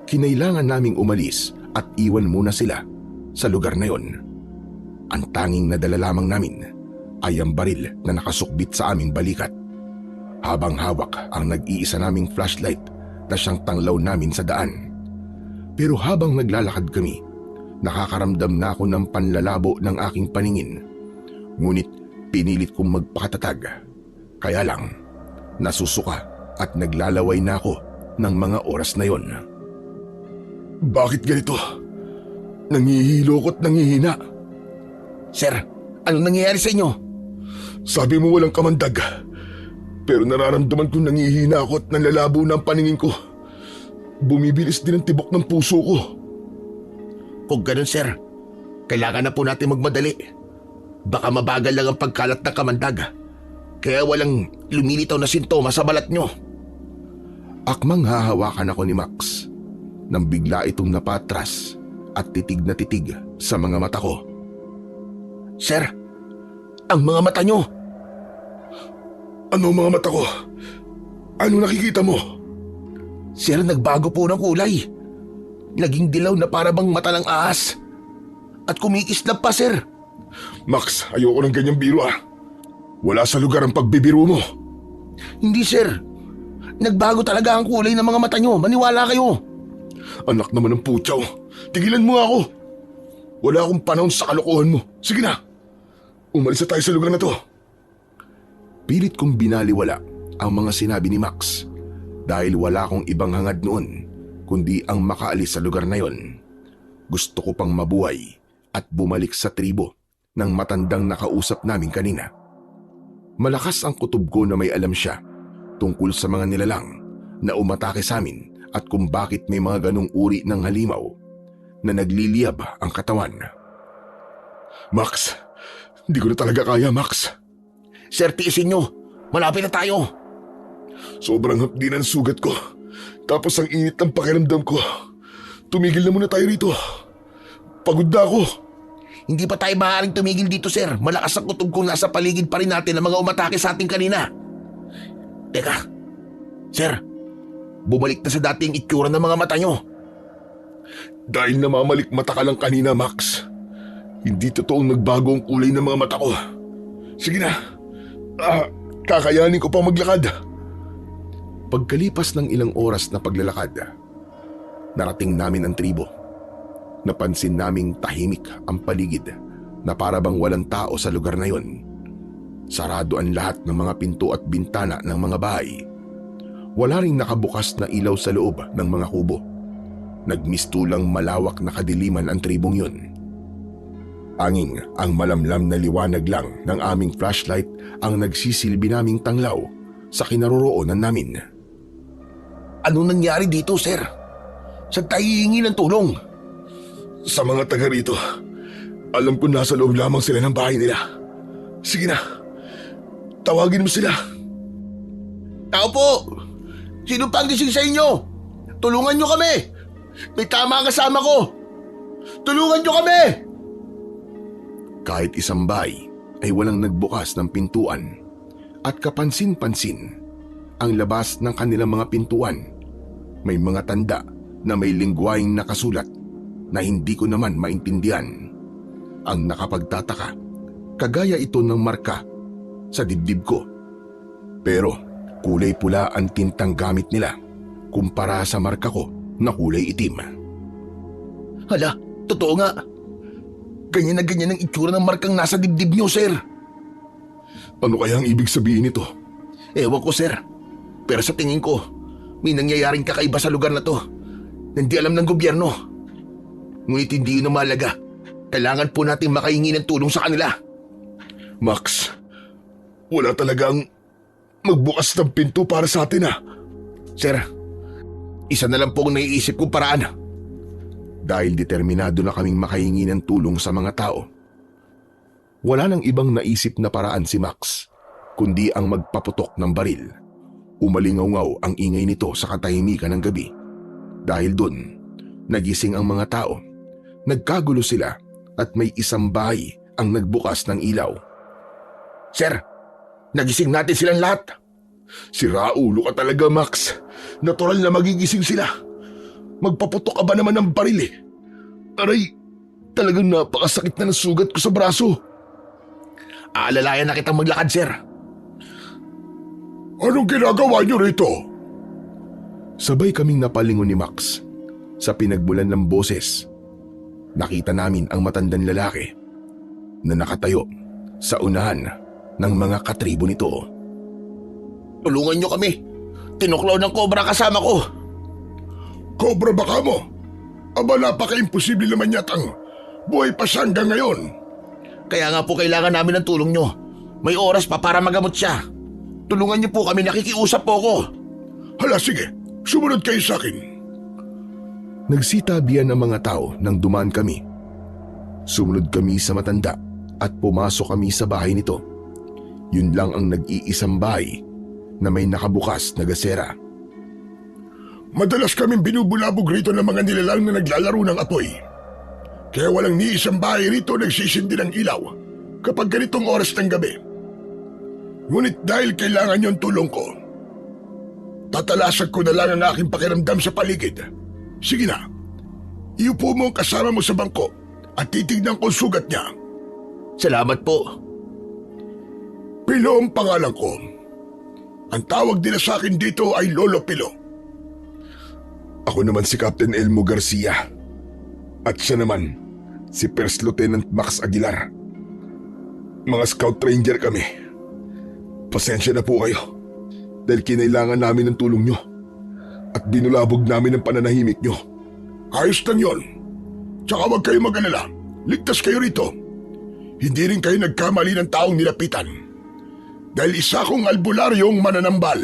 Kinailangan naming umalis at iwan muna sila sa lugar na yon. Ang tanging nadala lamang namin ay ang baril na nakasukbit sa aming balikat, habang hawak ang nag-iisa naming flashlight na siyang tanglaw namin sa daan. Pero habang naglalakad kami, nakakaramdam na ako ng panlalabo ng aking paningin. Ngunit pinilit kong magpakatatag. Kaya lang, nasusuka at naglalaway na ako ng mga oras na yon. Bakit ganito? Nangihilo ko't nangihina. Sir, ano nangyayari sa inyo? Sabi mo walang kamandag. Pero nararamdaman kong nangihina ako at nanlalabo na ang paningin ko. Bumibilis din ang tibok ng puso ko. Kung ganun, sir, kailangan na po natin magmadali. Baka mabagal lang ang pagkalat ng kamandag. Kaya walang lumilitaw na sintomas sa balat nyo. Akmang hahawakan ako ni Max nang bigla itong napatras at titig na titig sa mga mata ko. Sir, ang mga mata nyo. Ano mga mata ko? Ano nakikita mo? Sir, nagbago po ng kulay. Naging dilaw na para bang mata ng ahas. At kumikislap pa, sir. Max, ayoko ng ganyang biro ah. Wala sa lugar ang pagbibiro mo. Hindi, sir. Nagbago talaga ang kulay ng mga mata nyo. Maniwala kayo. Anak naman ng putyaw. Tigilan mo ako. Wala akong panahon sa kalokohan mo. Sige na. Umalis na tayo sa lugar na to. Pilit kong binaliwala ang mga sinabi ni Max dahil wala akong ibang hangad noon kundi ang makaalis sa lugar na yon. Gusto ko pang mabuhay at bumalik sa tribo ng matandang nakausap namin kanina. Malakas ang kutob ko na may alam siya tungkol sa mga nilalang na umatake sa amin at kung bakit may mga ganong uri ng halimaw na nagliliyab ang katawan. Max, hindi ko na talaga kaya, Max. Sir, tiisin nyo. Malapit na tayo. Sobrang hapdi na ng sugat ko. Tapos ang init ng pakiramdam ko. Tumigil na muna tayo rito. Pagod na ako. Hindi pa tayo maaaring tumigil dito, sir. Malakas ang kutob kung nasa paligid pa rin natin ang mga umatake sa ating kanina. Teka, sir, bumalik na sa dating itsura ng mga mata nyo. Dahil namamalik mata ka lang kanina, Max. Hindi totoong nagbago ang kulay ng mga mata ko. Sige na. Kakayanin ko pang maglakad. Pagkalipas ng ilang oras na paglalakad, narating namin ang tribo. Napansin naming tahimik ang paligid na para bang walang tao sa lugar na yon. Sarado ang lahat ng mga pinto at bintana ng mga bahay. Wala ring nakabukas na ilaw sa loob ng mga kubo. Nagmistulang malawak na kadiliman ang tribong yon. Anging ang malamlam na liwanag lang ng aming flashlight ang nagsisilbi naming tanglaw sa kinaroroonan namin. Ano nangyari dito, sir? Saan tayo hihingi ng tulong? Sa mga taga rito, alam ko nasa loob lamang sila ng bahay nila. Sige na, tawagin mo sila. Tao po! Sino pang gising sa inyo? Tulungan nyo kami! May tama ang kasama ko! Tulungan nyo kami! Kahit isang bahay ay walang nagbukas ng pintuan at kapansin-pansin ang labas ng kanilang mga pintuan. May mga tanda na may lingwaing nakasulat na hindi ko naman maintindihan. Ang nakapagtataka, kagaya ito ng marka sa dibdib ko. Pero kulay pula ang tintang gamit nila kumpara sa marka ko na kulay itim. Hala, totoo nga. Ganyan na ganyan ang itsura ng markang nasa dibdib nyo, sir. Ano kaya ang ibig sabihin nito? Ewan ko, sir. Pero sa tingin ko, may nangyayaring kakaiba sa lugar na to na hindi alam ng gobyerno. Ngunit hindi yun ang mahalaga. Kailangan po natin makahingi ng tulong sa kanila. Max, wala talagang magbukas ng pinto para sa atin ah. Sir, isa na lang po ang naiisip kong paraan. Dahil determinado na kaming makahingi ng tulong sa mga tao. Wala nang ibang naisip na paraan si Max, kundi ang magpaputok ng baril. Umalingaw-ngaw ang ingay nito sa katahimikan ng gabi. Dahil dun, nagising ang mga tao. Nagkagulo sila at may isang bahay ang nagbukas ng ilaw. Sir, nagising natin silang lahat. Sira ulo ka talaga, Max. Natural na magigising sila. Magpaputok ka ba naman ng baril eh? Aray, talagang napakasakit na ng sugat ko sa braso. Aalalayan na kitang maglakad, sir. Anong ginagawa niyo rito? Sabay kaming napalingon ni Max. Sa pinagmulan ng boses, nakita namin ang matandang lalaki na nakatayo sa unahan ng mga katribo nito. Tulungan niyo kami. Tinuklaw ng kobra kasama ko. Cobra ba ka mo? Aba, napaka-imposible naman yatang buhay pa siya hanggang ngayon. Kaya nga po kailangan namin ng tulong niyo. May oras pa para magamot siya. Tulungan niyo po kami, nakikiusap po ako. Hala, sige. Sumunod kayo sa akin. Nagsitabihan ang mga tao nang dumaan kami. Sumunod kami sa matanda at pumasok kami sa bahay nito. Yun lang ang nag-iisang bahay na may nakabukas na gasera. Madalas kaming binubulabog rito ng mga nilalang na naglalaro ng apoy. Kaya walang ni isang bahay rito nagsisindi ng ilaw kapag ganitong oras ng gabi. Ngunit dahil kailangan yung tulong ko, tatalasan ko na lang ang aking pakiramdam sa paligid. Sige na, iupo mo ang kasama mo sa bangko at titignan ko ang sugat niya. Salamat po. Pilo ang pangalan ko. Ang tawag nila sa akin dito ay Lolo Pilo. Ako naman si Captain Elmo Garcia. At siya naman, si First Lieutenant Max Aguilar. Mga Scout Ranger kami. Pasensya na po kayo dahil kinailangan namin ng tulong nyo at binulabog namin ang pananahimik nyo. Ayos lang yun. Tsaka huwag kayo mag-alala. Ligtas kayo rito. Hindi rin kayo nagkamali ng taong nilapitan. Dahil isa kong albularyong mananambal.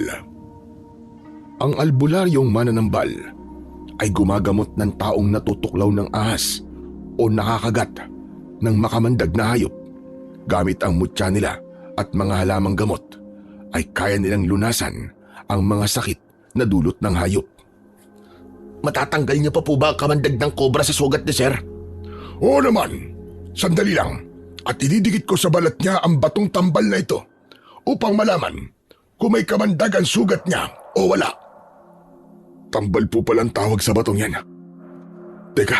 Ang albularyong mananambal ay gumagamot ng taong natutuklaw ng ahas o nakakagat ng makamandag na hayop. Gamit ang mutya nila at mga halamang gamot ay kaya nilang lunasan ang mga sakit na dulot ng hayop. Matatanggal niyo pa po ba ang kamandag ng kobra sa sugat ni sir? Oo naman. Sandali lang. At ididikit ko sa balat niya ang batong tambal na ito upang malaman kung may kamandag ang sugat niya o wala. Tambal po palang tawag sa batong yan. Teka,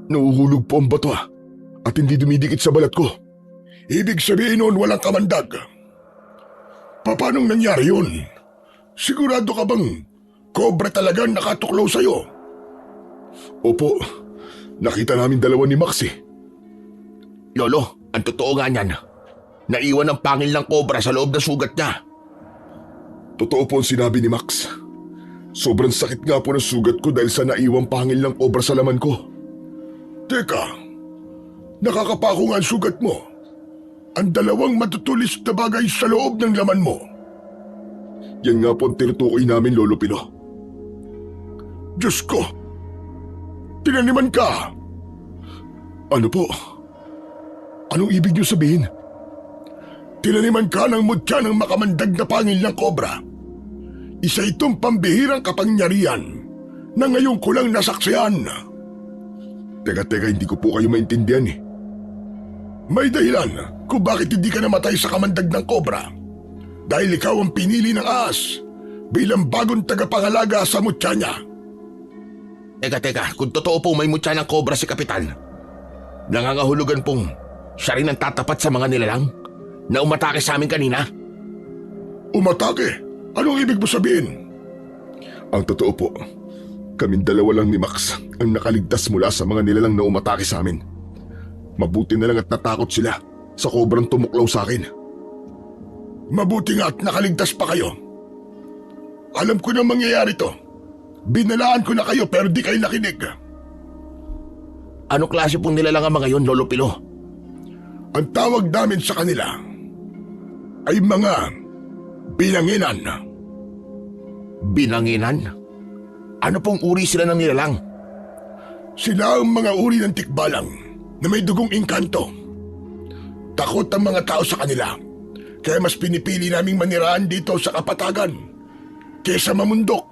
nauhulog po ang bato at hindi dumidikit sa balat ko. Ibig sabihin nun walang kamandag. Paanong nangyari yun? Sigurado ka bang kobra talagang nakatuklaw sa'yo? Opo, nakita namin dalawa ni Max eh. Lolo, ang totoo nga niyan. Naiwan ang pangil ng kobra sa loob ng sugat niya. Totoo po ang sinabi ni Max. Sobrang sakit nga po ng sugat ko dahil sa naiwang pangil ng kobra sa laman ko. Teka, nakakapako nga ang sugat mo. Ang dalawang matutulis na bagay sa loob ng laman mo. Yan nga po ang tinutukoy namin, Lolo Pilo. Diyos ko! Tinaniman ka! Ano po? Anong ibig niyo sabihin? Tinaniman ka ng mutya ng makamandag na pangil ng kobra. Isa itong pambihirang kapangyarihan na ngayon ko lang nasaksihan. Teka, hindi ko po kayo maintindihan eh. May dahilan kung bakit hindi ka namatay sa kamandag ng kobra. Dahil ikaw ang pinili ng ahas bilang bagong tagapangalaga sa mutya niya. Teka, kung totoo po may mutya ng kobra si Kapitan, nangangahulugan pong siya rin ang tatapat sa mga nilalang na umatake sa amin kanina? Umatake? Anong ibig mo sabihin? Ang totoo po, kaming dalawa lang ni Max ang nakaligtas mula sa mga nilalang na umatake sa amin. Mabuti na lang at natakot sila sa kobrang tumuklaw sa akin. Mabuti nga at nakaligtas pa kayo. Alam ko na mangyayari to. Binalaan ko na kayo pero di kayo nakinig. Ano klase pong nilalang ang mga yon, Lolo Pilo? Ang tawag namin sa kanila ay mga binanginan. Binanginan? Ano pong uri sila ng nilalang? Sila ang mga uri ng tikbalang na may dugong engkanto. Takot ang mga tao sa kanila. Kaya mas pinipili naming manirahan dito sa kapatagan kesa mamundok.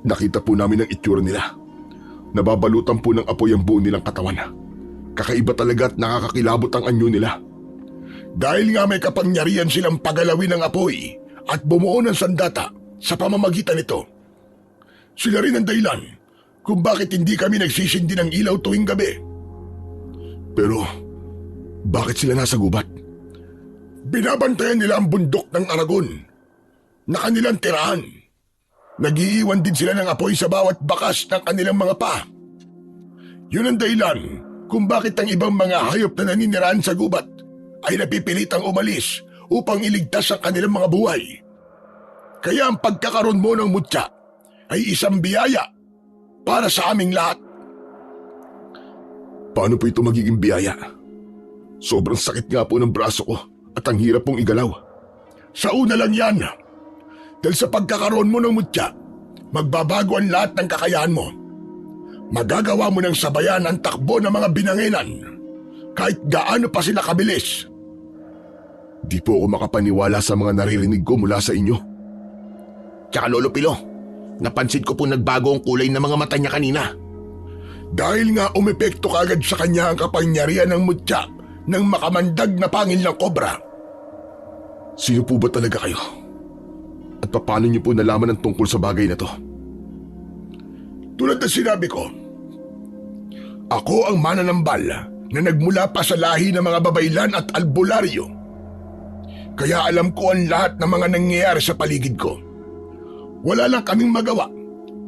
Nakita po namin ang itsura nila. Nababalutan po ng apoy ang buo nilang katawan. Kakaiba talaga at nakakakilabot ang anyo nila. Dahil nga may kapangyarihan silang pagalawin ng apoy at bumuo ng sandata sa pamamagitan nito. Sila rin ang dahilan kung bakit hindi kami nagsisindi ng ilaw tuwing gabi. Pero bakit sila nasa gubat? Binabantayan nila ang bundok ng Aragon na kanilang tirahan. Nag-iiwan din sila ng apoy sa bawat bakas ng kanilang mga paa. Yun ang dahilan kung bakit ang ibang mga hayop na naninirahan sa gubat ay napipilitang umalis upang iligtas ang kanilang mga buhay. Kaya ang pagkakaroon mo ng mutya ay isang biyaya para sa aming lahat. Paano po ito magiging biyaya? Sobrang sakit nga po ng braso ko at ang hirap pong igalaw. Sa una lang yan. Dahil sa pagkakaroon mo ng mutya, magbabago ang lahat ng kakayahan mo. Magagawa mo ng sabayan ang takbo ng mga binanginan kahit gaano pa sila kabilis. Di po ako makapaniwala sa mga naririnig ko mula sa inyo. Tsaka Lolo Pilo, napansin ko po nagbago ang kulay ng mga mata niya kanina. Dahil nga umepekto kagad sa kanya ang kapangyarihan ng mutya ng makamandag na pangil ng kobra. Sino po ba talaga kayo? At paano niyo po nalaman ang tungkol sa bagay na to? Tulad na sinabi ko, ako ang mananambal na nagmula pa sa lahi ng mga babaylan at albularyo. Kaya alam ko ang lahat ng mga nangyayari sa paligid ko. Wala lang kaming magawa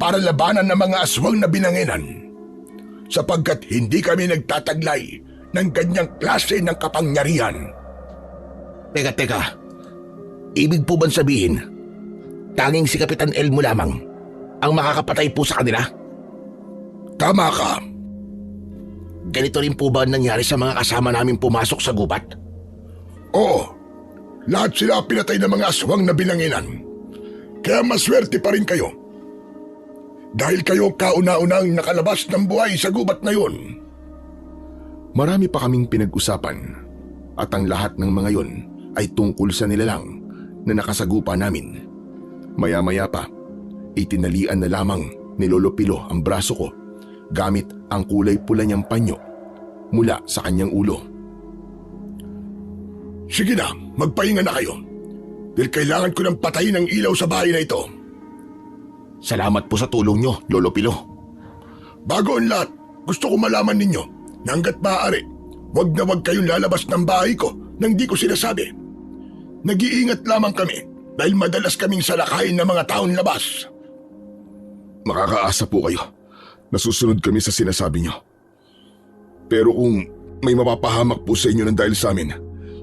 para labanan ng mga aswang na binanginan, sapagkat hindi kami nagtataglay ng ganyang klase ng kapangyarihan. Teka. Ibig po bang sabihin, tanging si Kapitan Elmo lamang ang makakapatay po sa kanila? Tama ka. Ganito rin po ba ang nangyari sa mga kasama namin pumasok sa gubat? Oo, lahat sila pinatay ng mga aswang na binanginan. Kaya maswerte pa rin kayo. Dahil kayo kauna-unang nakalabas ng buhay sa gubat na yun. Marami pa kaming pinag-usapan at ang lahat ng mga yon ay tungkol sa nilalang na nakasagupa namin. Maya-maya pa, itinalian na lamang ni Lolo Pilo ang braso ko gamit ang kulay pula niyang panyo mula sa kanyang ulo. Sige na, magpahinga na kayo. Dahil kailangan ko ng patayin ang ilaw sa bahay na ito. Salamat po sa tulong niyo, Lolo Pilo. Bago ang lahat, gusto ko malaman ninyo na hanggat maaari, wag na wag kayong lalabas ng bahay ko nang di ko sinasabi. Nag-iingat lamang kami dahil madalas kaming salakayin ng mga taon labas. Makakaasa po kayo. Nasusunod kami sa sinasabi niyo. Pero kung may mapapahamak po sa inyo ng dahil sa amin,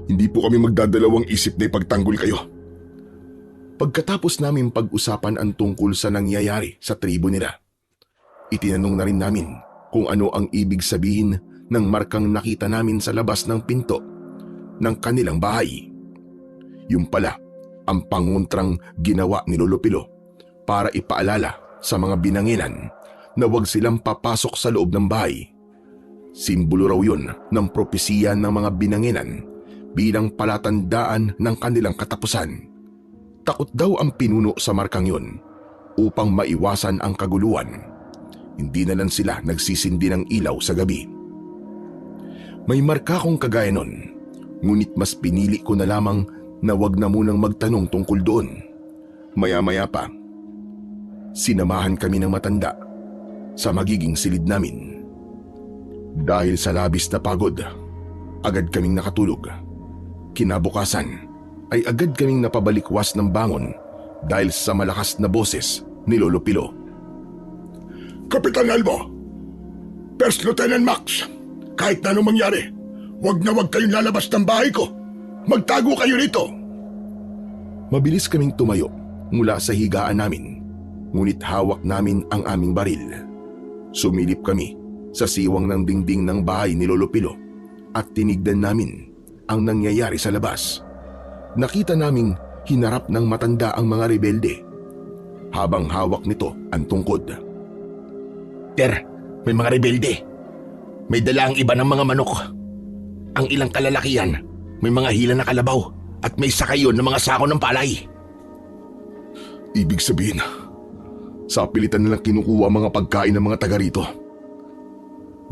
hindi po kami magdadalawang isip na ipagtanggol kayo. Pagkatapos namin pag-usapan ang tungkol sa nangyayari sa tribo nila, itinanong na rin namin kung ano ang ibig sabihin ng markang nakita namin sa labas ng pinto ng kanilang bahay. Yung pala ang pangontrang ginawa ni Lolo Pilo para ipaalala sa mga binanginan na huwag silang papasok sa loob ng bahay. Simbolo raw yun ng propesiya ng mga binanginan bilang palatandaan ng kanilang katapusan. Takot daw ang pinuno sa markang yun upang maiwasan ang kaguluhan. Hindi na lang sila nagsisindi ng ilaw sa gabi. May marka kong kagaya nun, ngunit mas pinili ko na lamang na wag na munang magtanong tungkol doon. Maya-maya pa, sinamahan kami ng matanda sa magiging silid namin. Dahil sa labis na pagod, agad kaming nakatulog. Kinabukasan ay agad kaming napabalikwas ng bangon dahil sa malakas na boses ni Lolo Pilo. Kapitan Elmo, First Lieutenant Max, kahit na anong mangyari, wag na wag kayong lalabas ng bahay ko. Magtago kayo rito. Mabilis kaming tumayo mula sa higaan namin, ngunit hawak namin ang aming baril. Sumilip kami sa siwang ng dingding ng bahay ni Lolo Pilo at tinignan namin ang nangyayari sa labas. Nakita naming hinarap ng matanda ang mga rebelde habang hawak nito ang tungkod. Ter, may mga rebelde. May dala ang iba ng mga manok. Ang ilang kalalakihan, may mga hila na kalabaw at may sakayon ng mga sako ng palay. Ibig sabihin, sa pilitan nilang kinukuha ang mga pagkain ng mga taga rito.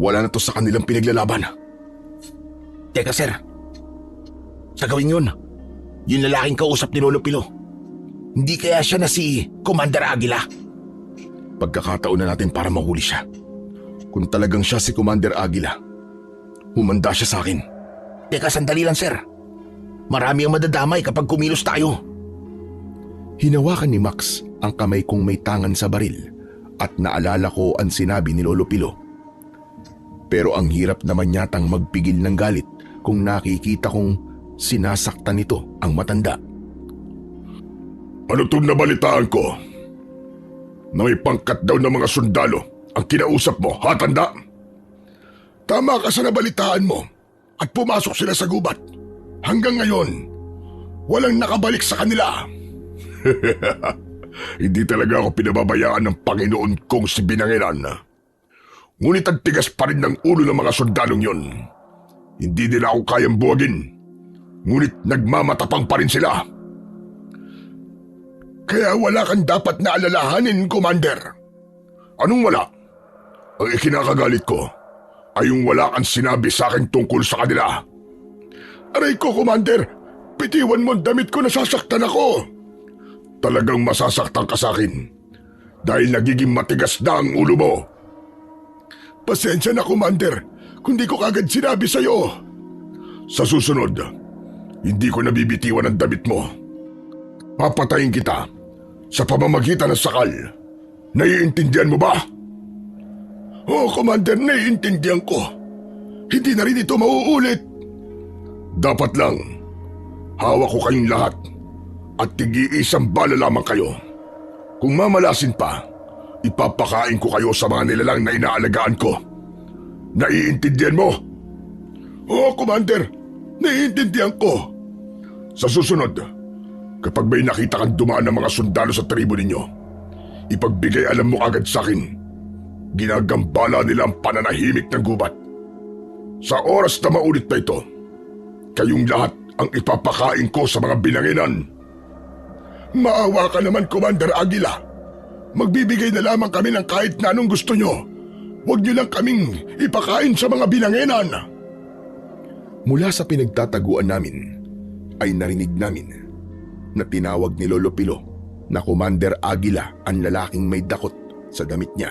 Wala na to sa kanilang pinaglalaban. Teka sir, sa gawin yun, yung lalaking kausap ni Lolo Pilo, hindi kaya siya na si Commander Aguila? Pagkakataon na natin para mahuli siya. Kung talagang siya si Commander Aguila, humanda siya sa akin. Teka, sandali lang sir. Marami ang madadamay kapag kumilos tayo. Hinawakan ni Max ang kamay kong may tangan sa baril at naalala ko ang sinabi ni Lolo Pilo. Pero ang hirap naman yatang magpigil ng galit kung nakikita kong sinasaktan nito ang matanda. Ano itong nabalitaan ko? Na may pangkat daw ng mga sundalo ang kinausap mo, ha tanda? Tama ka sa nabalitaan mo at pumasok sila sa gubat. Hanggang ngayon, walang nakabalik sa kanila. Hindi talaga ako pinababayaan ng Panginoon kong si Binanginan. Ngunit ang tigas pa rin ng ulo ng mga sundalong yon. Hindi nila ako kayang buwagin. Ngunit nagmamatapang pa rin sila. Kaya wala kang dapat na alalahanin, Commander. Anong wala? Ang ikinakagalit ko ay yung wala kang sinabi sa akin tungkol sa kanila. Aray ko, Commander, pitiwan mo ang damit ko, nasasaktan ako. Talagang masasaktan ka sa akin dahil nagiging matigas na ang ulo mo. Pasensya na, Commander, kung di ko kagad sinabi sa'yo. Sa susunod, hindi ko nabibitiwan ang damit mo. Papatayin kita sa pamamagitan ng sakal. Naiintindihan mo ba? Oo, Commander, naiintindihan ko. Hindi na rin ito mauulit. Dapat lang, hawak ko kayong lahat at tig-iisang bala lamang kayo. Kung mamalasin pa, ipapakain ko kayo sa mga nilalang na inaalagaan ko. Naiintindihan mo? Oo, Commander, naiintindihan ko. Sa susunod, kapag may nakita kang dumaan ng mga sundalo sa tribo ninyo, ipagbigay alam mo agad sa akin. Ginagambala nila ang pananahimik ng gubat. Sa oras na maulit na ito, kayong lahat ang ipapakain ko sa mga Binanginan. Maawa ka naman, Commander Aguila. Magbibigay na lamang kami ng kahit na anong gusto nyo. Huwag nyo lang kaming ipakain sa mga Binanginan. Mula sa pinagtataguan namin, ay narinig namin na tinawag ni Lolo Pilo na Commander Aguila ang lalaking may dakot sa damit niya.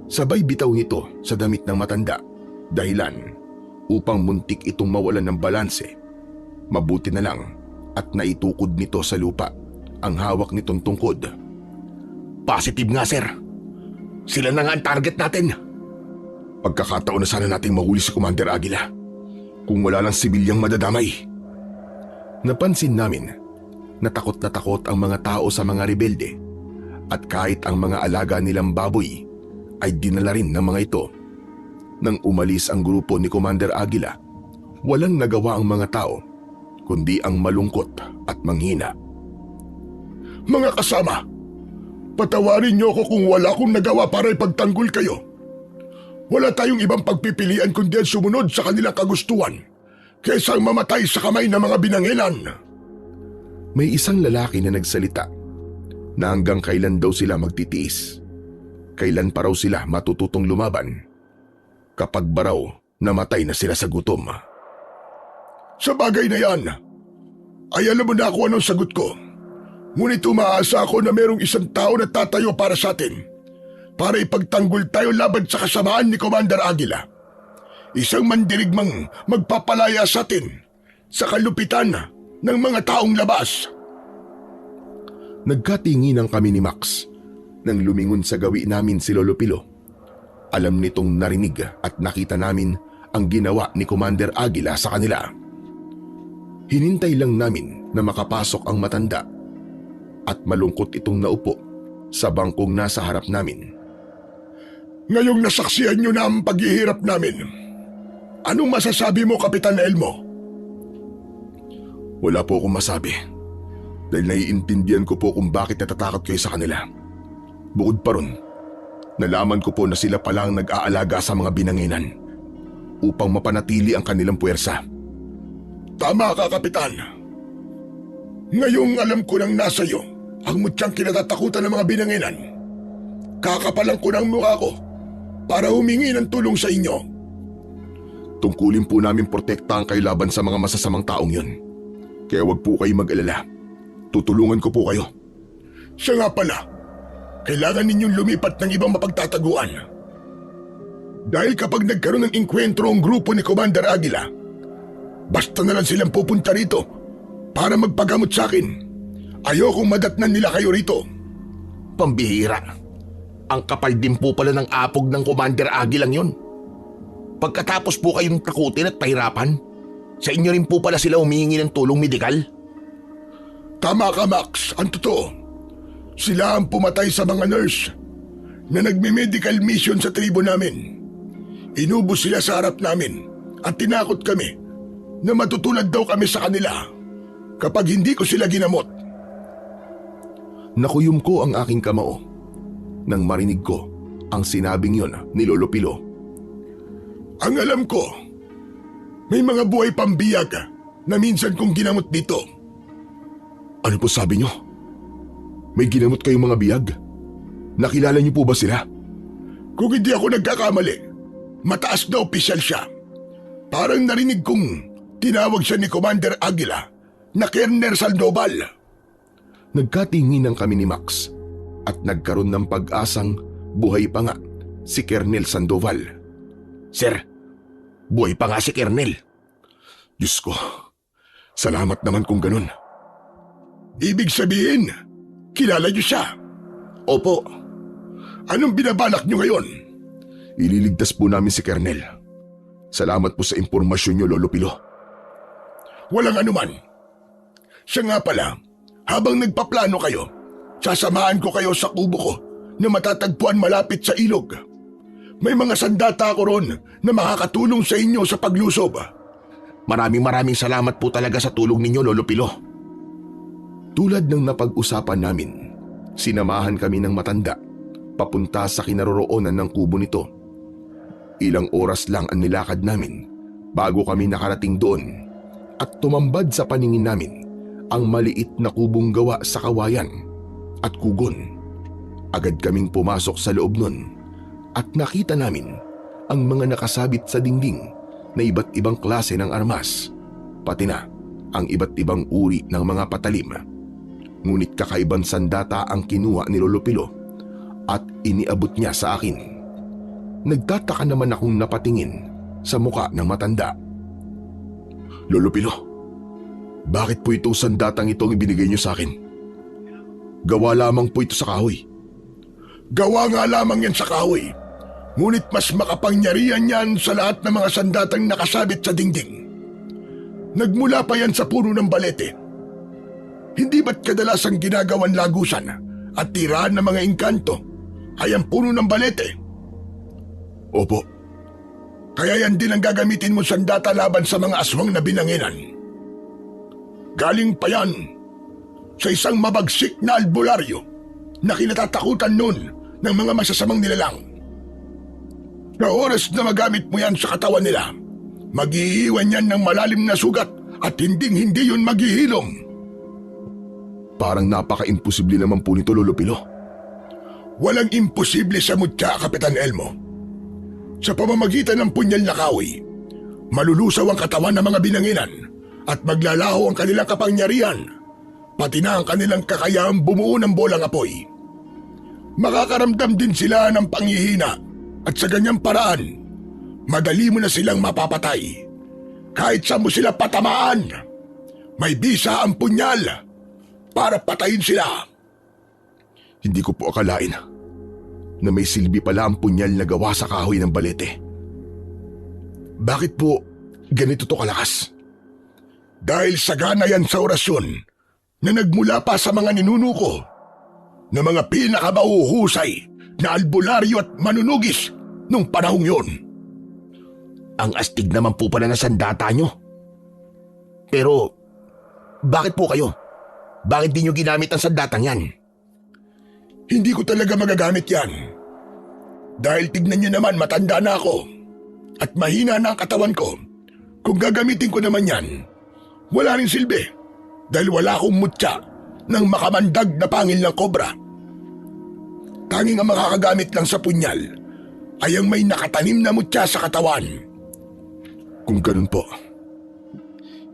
Sabay bitaw nito sa damit ng matanda, dahilan upang muntik itong mawalan ng balanse. Mabuti na lang at naitukod nito sa lupa ang hawak nitong tungkod. Positive nga sir. Sila na nga ang target natin. Pagkakataon na sana nating mahuli si Commander Aguila kung wala lang sibilyang madadamay. Napansin namin na takot ang mga tao sa mga rebelde at kahit ang mga alaga nilang baboy ay dinala rin ng mga ito. Nang umalis ang grupo ni Commander Aguila, walang nagawa ang mga tao kundi ang malungkot at manghina. Mga kasama, patawarin niyo ako kung wala akong nagawa para ipagtanggol kayo. Wala tayong ibang pagpipilian kundi ang sumunod sa kanilang kagustuhan kaysa mamatay sa kamay ng mga Binanginan. May isang lalaki na nagsalita na hanggang kailan daw sila magtitiis. Kailan pa raw sila matututong lumaban kapag ba raw namatay na sila sa gutom. Sa bagay na yan, ay alam mo na ako anong sagot ko. Ngunit umaasa ako na merong isang tao na tatayo para sa atin, para ipagtanggol tayo laban sa kasamaan ni Commander Aguila. Isang mandirigmang magpapalaya sa atin sa kalupitan ng mga taong labas. Nagkatinginan kami ni Max nang lumingon sa gawi namin si Lolo Pilo. Alam nitong narinig at nakita namin ang ginawa ni Commander Aguila sa kanila. Hinintay lang namin na makapasok ang matanda at malungkot itong naupo sa bangkong nasa harap namin. Ngayong nasaksihan nyo na ang paghihirap namin, anong masasabi mo, Kapitan Elmo? Wala po akong masabi dahil naiintindihan ko po kung bakit natatakot kayo sa kanila. Bukod pa ron, nalaman ko po na sila palang nag-aalaga sa mga Binanginan upang mapanatili ang kanilang puwersa. Tama ka, Kapitan. Ngayong alam ko nang nasa iyo ang mutyang kinatatakutan ng mga Binanginan, kakapalang ko ng mukha ko para humingi ng tulong sa inyo. Tungkulin po namin protektahan kayo laban sa mga masasamang taong yun. Kaya wag po kayo mag-alala. Tutulungan ko po kayo. Siya nga pala, kailangan ninyong lumipat ng ibang mapagtataguan. Dahil kapag nagkaroon ng inkwentro ang grupo ni Commander Aguila, basta na lang silang pupunta rito para magpagamot sa akin. Ayokong madatnan nila kayo rito. Pambihira. Ang kapal din po pala ng apog ng Commander Aguilang yun. Pagkatapos po kayong takutin at pahirapan, sa inyo rin po pala sila humihingi ng tulong medikal. Tama ka, Max. Ang totoo. Sila ang pumatay sa mga nurse na nagme-medical mission sa tribo namin. Inubos sila sa harap namin at tinakot kami na matutulad daw kami sa kanila kapag hindi ko sila ginamot. Nakuyom ko ang aking kamao nang marinig ko ang sinabing yon ni Lolo Pilo. Ang alam ko, may mga buhay pambiyag na minsan kong ginamot dito. Ano po sabi nyo? May ginamot kayong mga biyag? Nakilala niyo po ba sila? Kung hindi ako nagkakamali, mataas na opisyal siya. Parang narinig kong tinawag siya ni Commander Aguila na Colonel Sandoval. Nagkatinginan kami ni Max at nagkaroon ng pag-asang buhay pa nga si Colonel Sandoval. Sir, buhay pa nga si Colonel. Diyos ko, salamat naman kung ganun. Ibig sabihin, kilala niyo siya. Opo. Anong binabalak niyo ngayon? Ililigtas po namin si Colonel. Salamat po sa impormasyon niyo, Lolo Pilo. Walang anuman. Siya nga pala, habang nagpaplano kayo, sasamahan ko kayo sa kubo ko na matatagpuan malapit sa ilog. May mga sandata ako ron na makakatulong sa inyo sa paglusob. Maraming salamat po talaga sa tulong ninyo, Lolo Pilo. Tulad ng napag-usapan namin, sinamahan kami ng matanda papunta sa kinaroroonan ng kubo nito. Ilang oras lang ang nilakad namin bago kami nakarating doon at tumambad sa paningin namin ang maliit na kubong gawa sa kawayan at kugon. Agad kaming pumasok sa loob nun at nakita namin ang mga nakasabit sa dingding na iba't ibang klase ng armas, pati na ang iba't ibang uri ng mga patalim. Ngunit kakaibang sandata ang kinuha ni Lolo Pilo at iniabot niya sa akin. Nagtataka naman akong napatingin sa muka ng matanda. Lolo Pilo, bakit po itong sandatang itong ibinigay niyo sa akin? Gawa lamang po ito sa kahoy. Gawa nga lamang yan sa kahoy. Ngunit mas makapangyarihan yan sa lahat ng mga sandatang nakasabit sa dingding. Nagmula pa yan sa puno ng balete. Hindi ba't kadalasang ginagawan lagusan at tirahan ng mga engkanto ay ang puno ng balete? Opo. Kaya yan din ang gagamitin mo sandata laban sa mga aswang na binanginan. Galing pa yan sa isang mabagsik na albularyo na kinatatakutan nun ng mga masasamang nilalang. Sa oras na magamit mo yan sa katawan nila, mag-iiwan yan ng malalim na sugat at hinding-hindi yun maghihilom. Parang napaka-imposible naman po nito, Lolo Pilo. Walang imposible sa mutya, Kapitan Elmo. Sa pamamagitan ng punyal na kahoy, malulusaw ang katawan ng mga binanginan at maglalaho ang kanilang kapangyarihan, pati na ang kanilang kakayahang bumuo ng bolang apoy. Makakaramdam din sila ng panghihina at sa ganyang paraan, madali mo na silang mapapatay. Kahit saan mo sila patamaan, may bisa ang punyal para patayin sila. Hindi ko po akalain na may silbi pala ang punyal na gawa sa kahoy ng balete. Bakit po ganito to kalakas? Dahil sagana yan sa orasyon na nagmula pa sa mga ninuno ko na mga pinakamahuhusay na albularyo at manunugis nung panahong yon. Ang astig naman po pala na sandata nyo. Pero, bakit po kayo? Bakit di nyo ginamit ang sandatang yan? Hindi ko talaga magagamit yan. Dahil tignan nyo naman, matanda na ako. At mahina na ang katawan ko. Kung gagamitin ko naman yan, wala rin silbi. Dahil wala akong mutya ng makamandag na pangil ng kobra. Tanging ang makakagamit lang sa punyal ay ang may nakatanim na mutya sa katawan. Kung ganun po,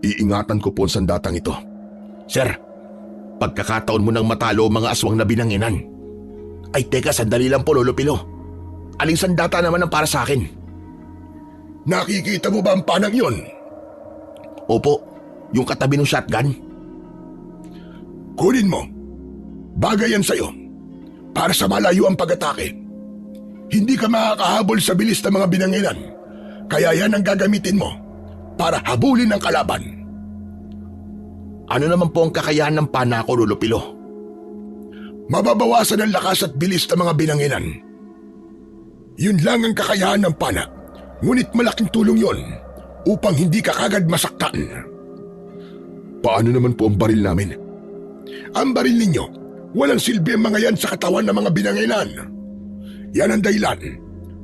iingatan ko po ang sandatang ito. Sir, pagkakataon mo nang matalo ang mga aswang na binanginan, Ay teka, sandali lang po Lolo Pilo. Aling sandata naman ang para sa akin? Nakikita mo ba ang panang yon? Opo, yung katabi ng shotgun. Kunin mo. Bagay yan sa'yo. Para sa malayo ang pag-atake. Hindi ka makakahabol sa bilis ng mga binanginan. Kaya yan ang gagamitin mo para habulin ang kalaban. Ano naman po ang kakayahan ng pana ko, Lolo Pilo? Mababawasan ang lakas at bilis ng mga binanginan. Yun lang ang kakayahan ng pana. Ngunit malaking tulong yon upang hindi ka kagad masaktan. Paano naman po ang baril namin? Ang baril ninyo, walang silbi ang mga yan sa katawan ng mga binanginan. Yan ang dahilan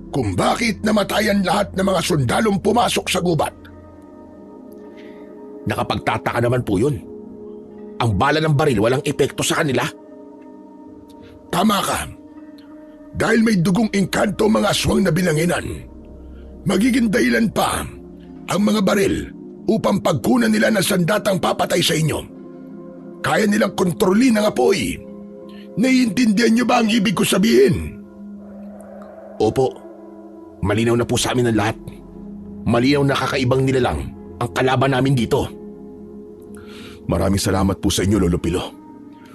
kung bakit namatayan lahat ng mga sundalong pumasok sa gubat. Nakapagtataka naman po yun. Ang bala ng baril walang epekto sa kanila. Tama ka. Dahil may dugong engkanto ang mga aswang na binanginan, magiging dahilan pa ang mga baril upang pagkunan nila ng sandatang papatay sa inyo. Kaya nilang kontrolin ang apoy. Naiintindihan niyo ba ang ibig ko sabihin? Opo, malinaw na po sa amin ang lahat. Malinaw na kakaibang nilalang ang kalaban namin dito. Maraming salamat po sa inyo, Lolo Pilo,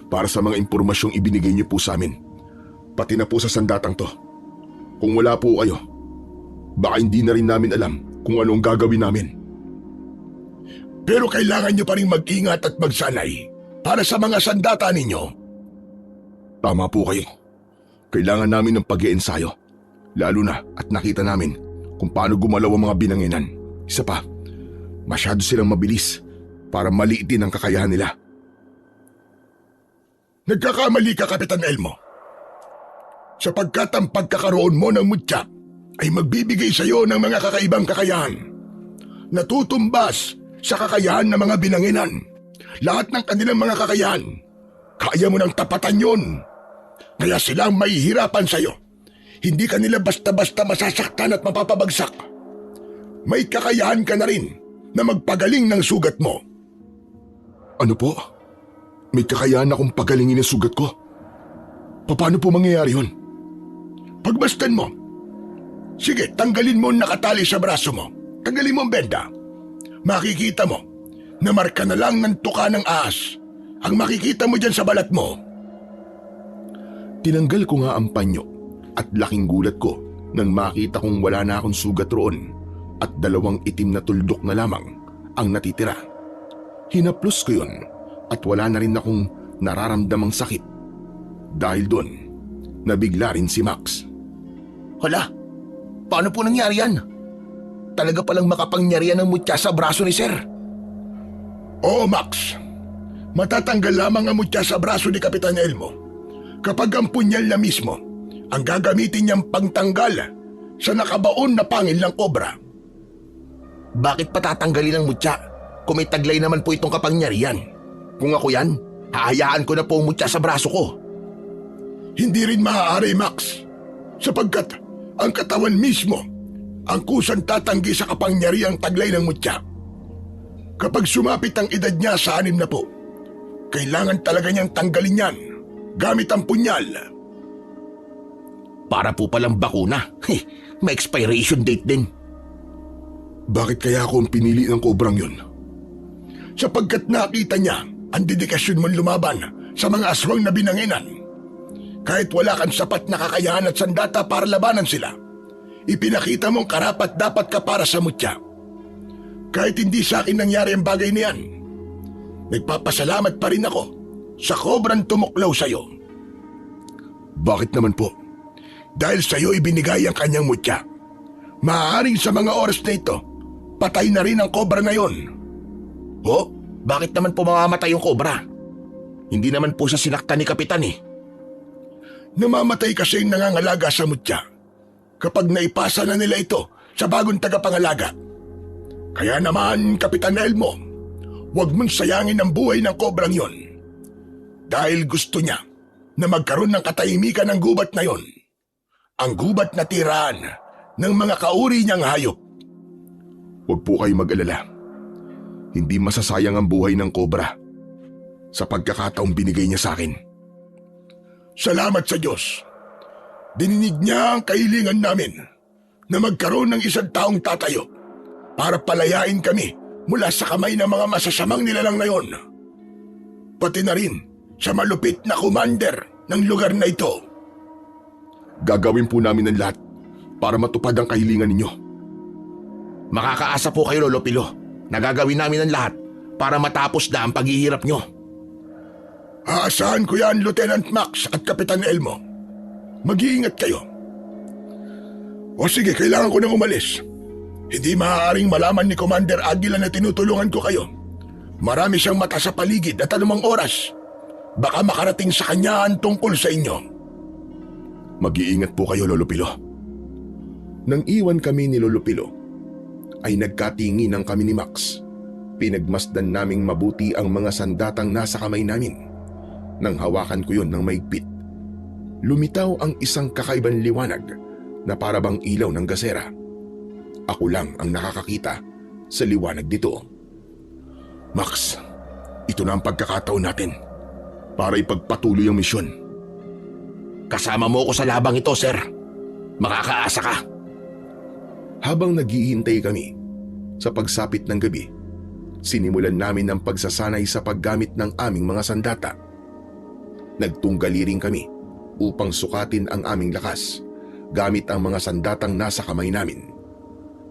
para sa mga impormasyong ibinigay niyo po sa amin. Pati na po sa sandatang to. Kung wala po kayo, baka hindi na rin namin alam kung ano ang gagawin namin. Pero kailangan niyo pa rin mag-ingat at magsanay para sa mga sandata ninyo. Tama po kayo. Kailangan namin ng pag-iensayo. Lalo na at nakita namin kung paano gumalaw ang mga binanginan. Isa pa, masyado silang mabilis para maliitin ang kakayahan nila. Nagkakamali ka, Kapitan Elmo. Sapagkat ang pagkakaroon mo ng mutya ay magbibigay sa iyo ng mga kakaibang kakayahan. Natutumbas sa kakayahan ng mga binanginan. Lahat ng kanilang mga kakayahan, kaya mo nang tapatan yun. Kaya sila ang mahihirapan sa iyo. Hindi ka nila basta-basta masasaktan at mapapabagsak. May kakayahan ka na rin na magpagaling ng sugat mo. Ano po? May kakayahan akong pagalingin ang sugat ko? Paano po mangyayari yun? Pagbastan mo. Sige, tanggalin mo ang nakatali sa braso mo. Tanggalin mo ang benda. Makikita mo na marka na lang ng tuka ng ahas ang makikita mo dyan sa balat mo. Tinanggal ko nga ang panyo at laking gulat ko nang makita kong wala na akong sugat roon at 2 itim na tuldok na lamang ang natitira. Hinaplos ko yun at wala na rin akong nararamdamang sakit. Dahil doon, nabigla rin si Max. Hala, paano po nangyari yan? Talaga palang makapangyarihan ng mutya sa braso ni Sir. Oo, Max. Matatanggal lamang ang mutya sa braso ni Kapitan Elmo kapag ang punyal na mismo ang gagamitin niyang pangtanggal sa nakabaon na pangil ng kobra. Bakit patatanggalin ang mutya kung may taglay naman po itong kapangyarihan? Kung ako yan, hahayaan ko na po ang mutya sa braso ko. Hindi rin maaari, Max, sapagkat ang katawan mismo ang kusang tatanggi sa kapangyarihang taglay ng mutya. Kapag sumapit ang edad niya sa 60, kailangan talaga niyang tanggalin yan gamit ang punyal. Para po palang bakuna. May expiration date din. Bakit kaya ako ang pinili ng kobrang yun? Sapagkat nakita niya ang dedikasyon mong lumaban sa mga aswang na binanginan. Kahit wala kang sapat na kakayahan at sandata para labanan sila, ipinakita mong karapat dapat ka para sa mutya. Kahit hindi sa akin nangyari ang bagay niyan, nagpapasalamat pa rin ako sa kobrang tumuklaw sa iyo. Bakit naman po? Dahil sa iyo ibinigay ang kanyang mutya. Maaaring sa mga oras na ito, patay na rin ang kobra na yon. Oh, bakit naman po mamamatay yung kobra? Hindi naman po siya sinaktan ni Kapitan eh. Namamatay kasi ang nangangalaga sa mutya kapag naipasa na nila ito sa bagong tagapangalaga. Kaya naman, Kapitan Elmo, huwag mong sayangin ang buhay ng kobrang yon. Dahil gusto niya na magkaroon ng katahimikan ng gubat na yon. Ang gubat na tirahan ng mga kauri niyang hayop. Huwag po kayo mag-alala. Hindi masasayang ang buhay ng kobra sa pagkakataong binigay niya sa akin. Salamat sa Diyos Dininig niya ang kahilingan namin na magkaroon ng isang taong tatayo para palayain kami mula sa kamay ng mga masasamang nilalang na yon. Pati na rin sa malupit na commander ng lugar na ito. Gagawin po namin ang lahat para matupad ang kahilingan ninyo. Makakaasa po kayo, Lolo Pilo. Nagagawin namin ang lahat para matapos na ang paghihirap nyo. Aasahan ko yan, Lieutenant Max at Kapitan Elmo. Mag-iingat kayo. O sige, kailangan ko nang umalis. Hindi maaaring malaman ni Commander Aguila na tinutulungan ko kayo. Marami siyang mata sa paligid at anumang oras. Baka makarating sa kanya ang tungkol sa inyo. Mag-iingat po kayo, Lolo Pilo. Nang iwan kami ni Lolo Pilo, ay nagkatinginan kami ni Max. Pinagmasdan naming mabuti ang mga sandatang nasa kamay namin. Nang hawakan ko yon ng maigpit, lumitaw ang isang kakaibang liwanag na parabang ilaw ng gasera. Ako lang ang nakakakita sa liwanag dito. Max, ito na ang pagkakataon natin para ipagpatuloy ang misyon. Kasama mo ko sa labang ito, sir. Makakaasa ka. Habang naghihintay kami sa pagsapit ng gabi, sinimulan namin ang pagsasanay sa paggamit ng aming mga sandata. Nagtunggali rin kami upang sukatin ang aming lakas gamit ang mga sandatang nasa kamay namin.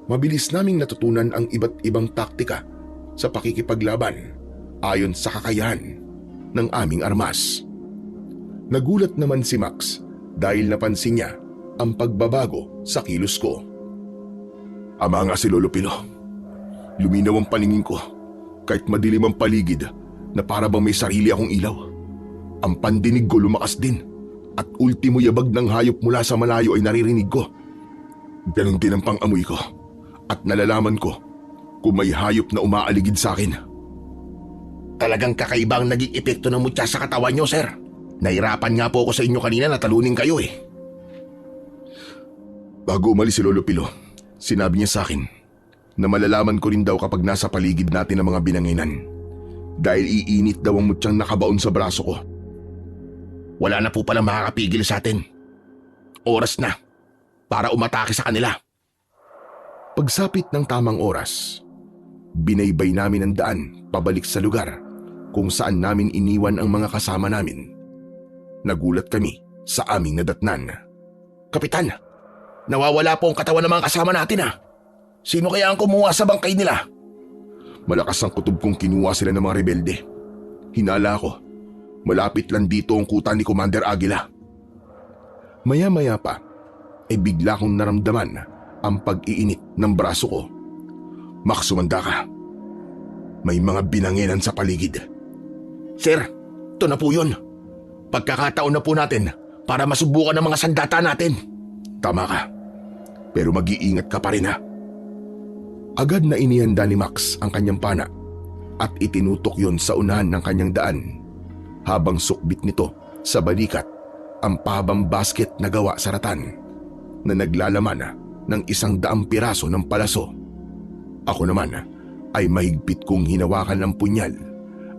Mabilis naming natutunan ang iba't ibang taktika sa pakikipaglaban ayon sa kakayahan ng aming armas. Nagulat naman si Max dahil napansin niya ang pagbabago sa kilos ko. Ama nga si Lolo Pilo. Luminaw ang paningin ko kahit madilim ang paligid na para bang may sarili akong ilaw. Ang pandinig ko lumakas din at ultimo yabag ng hayop mula sa malayo ay naririnig ko. Ganon din ang pang-amoy ko at nalalaman ko kung may hayop na umaaligid sa akin. Talagang kakaibang naging epekto ng mutya sa katawan nyo, sir. Nahirapan nga po ako sa inyo kanina na talunin kayo eh. Bago umalis si Lolo Pilo, sinabi niya sa akin na malalaman ko rin daw kapag nasa paligid natin ang mga binanginan dahil iinit daw ang mutyang nakabaon sa braso ko. Wala na po palang makakapigil sa atin. Oras na para umatake sa kanila. Pagsapit ng tamang oras, binaybay namin ang daan pabalik sa lugar kung saan namin iniwan ang mga kasama namin. Nagulat kami sa aming nadatnan. Kapitan, nawawala po ang katawan ng mga kasama natin ah. Sino kaya ang kumuha sa bangkay nila? Malakas ang kutob kong kinuha sila ng mga rebelde. Hinala ko, malapit lang dito ang kuta ni Commander Aguila. Maya-maya pa, ay bigla kong naramdaman ang pag-iinit ng braso ko. Max, sumanda ka. May mga binanginan sa paligid. Sir, ito na po yun. Pagkakataon na po natin para masubukan ang mga sandata natin. Tama ka. Pero mag-iingat ka pa rin ha. Agad na inihanda ni Max ang kanyang pana at itinutok yon sa unahan ng kanyang daan habang sukbit nito sa balikat ang pahabang basket na gawa sa ratan na naglalaman ng 100 piraso ng palaso. Ako naman ay mahigpit kong hinawakan ng punyal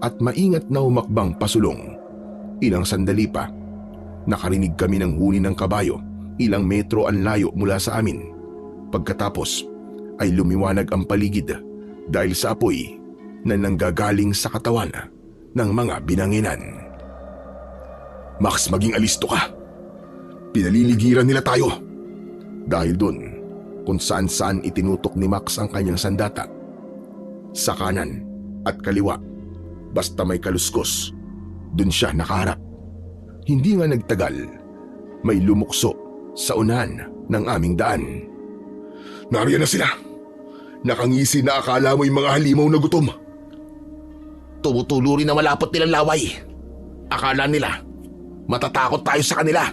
at maingat na humakbang pasulong. Ilang sandali pa, nakarinig kami ng huni ng kabayo ilang metro ang layo mula sa amin. Pagkatapos ay lumiwanag ang paligid dahil sa apoy na nanggagaling sa katawan ng mga binanginan. Max, maging alisto ka. Pinaliligiran nila tayo. Dahil dun kung saan-saan itinutok ni Max ang kanyang sandata. Sa kanan at kaliwa, basta may kaluskos, dun siya nakaharap. Hindi nga nagtagal, may lumukso sa unahan ng aming daan. Nariyan na sila. Nakangisi na akala mo yung mga halimaw na gutom. Tumutulo rin na malapot nilang laway. Akala nila, matatakot tayo sa kanila.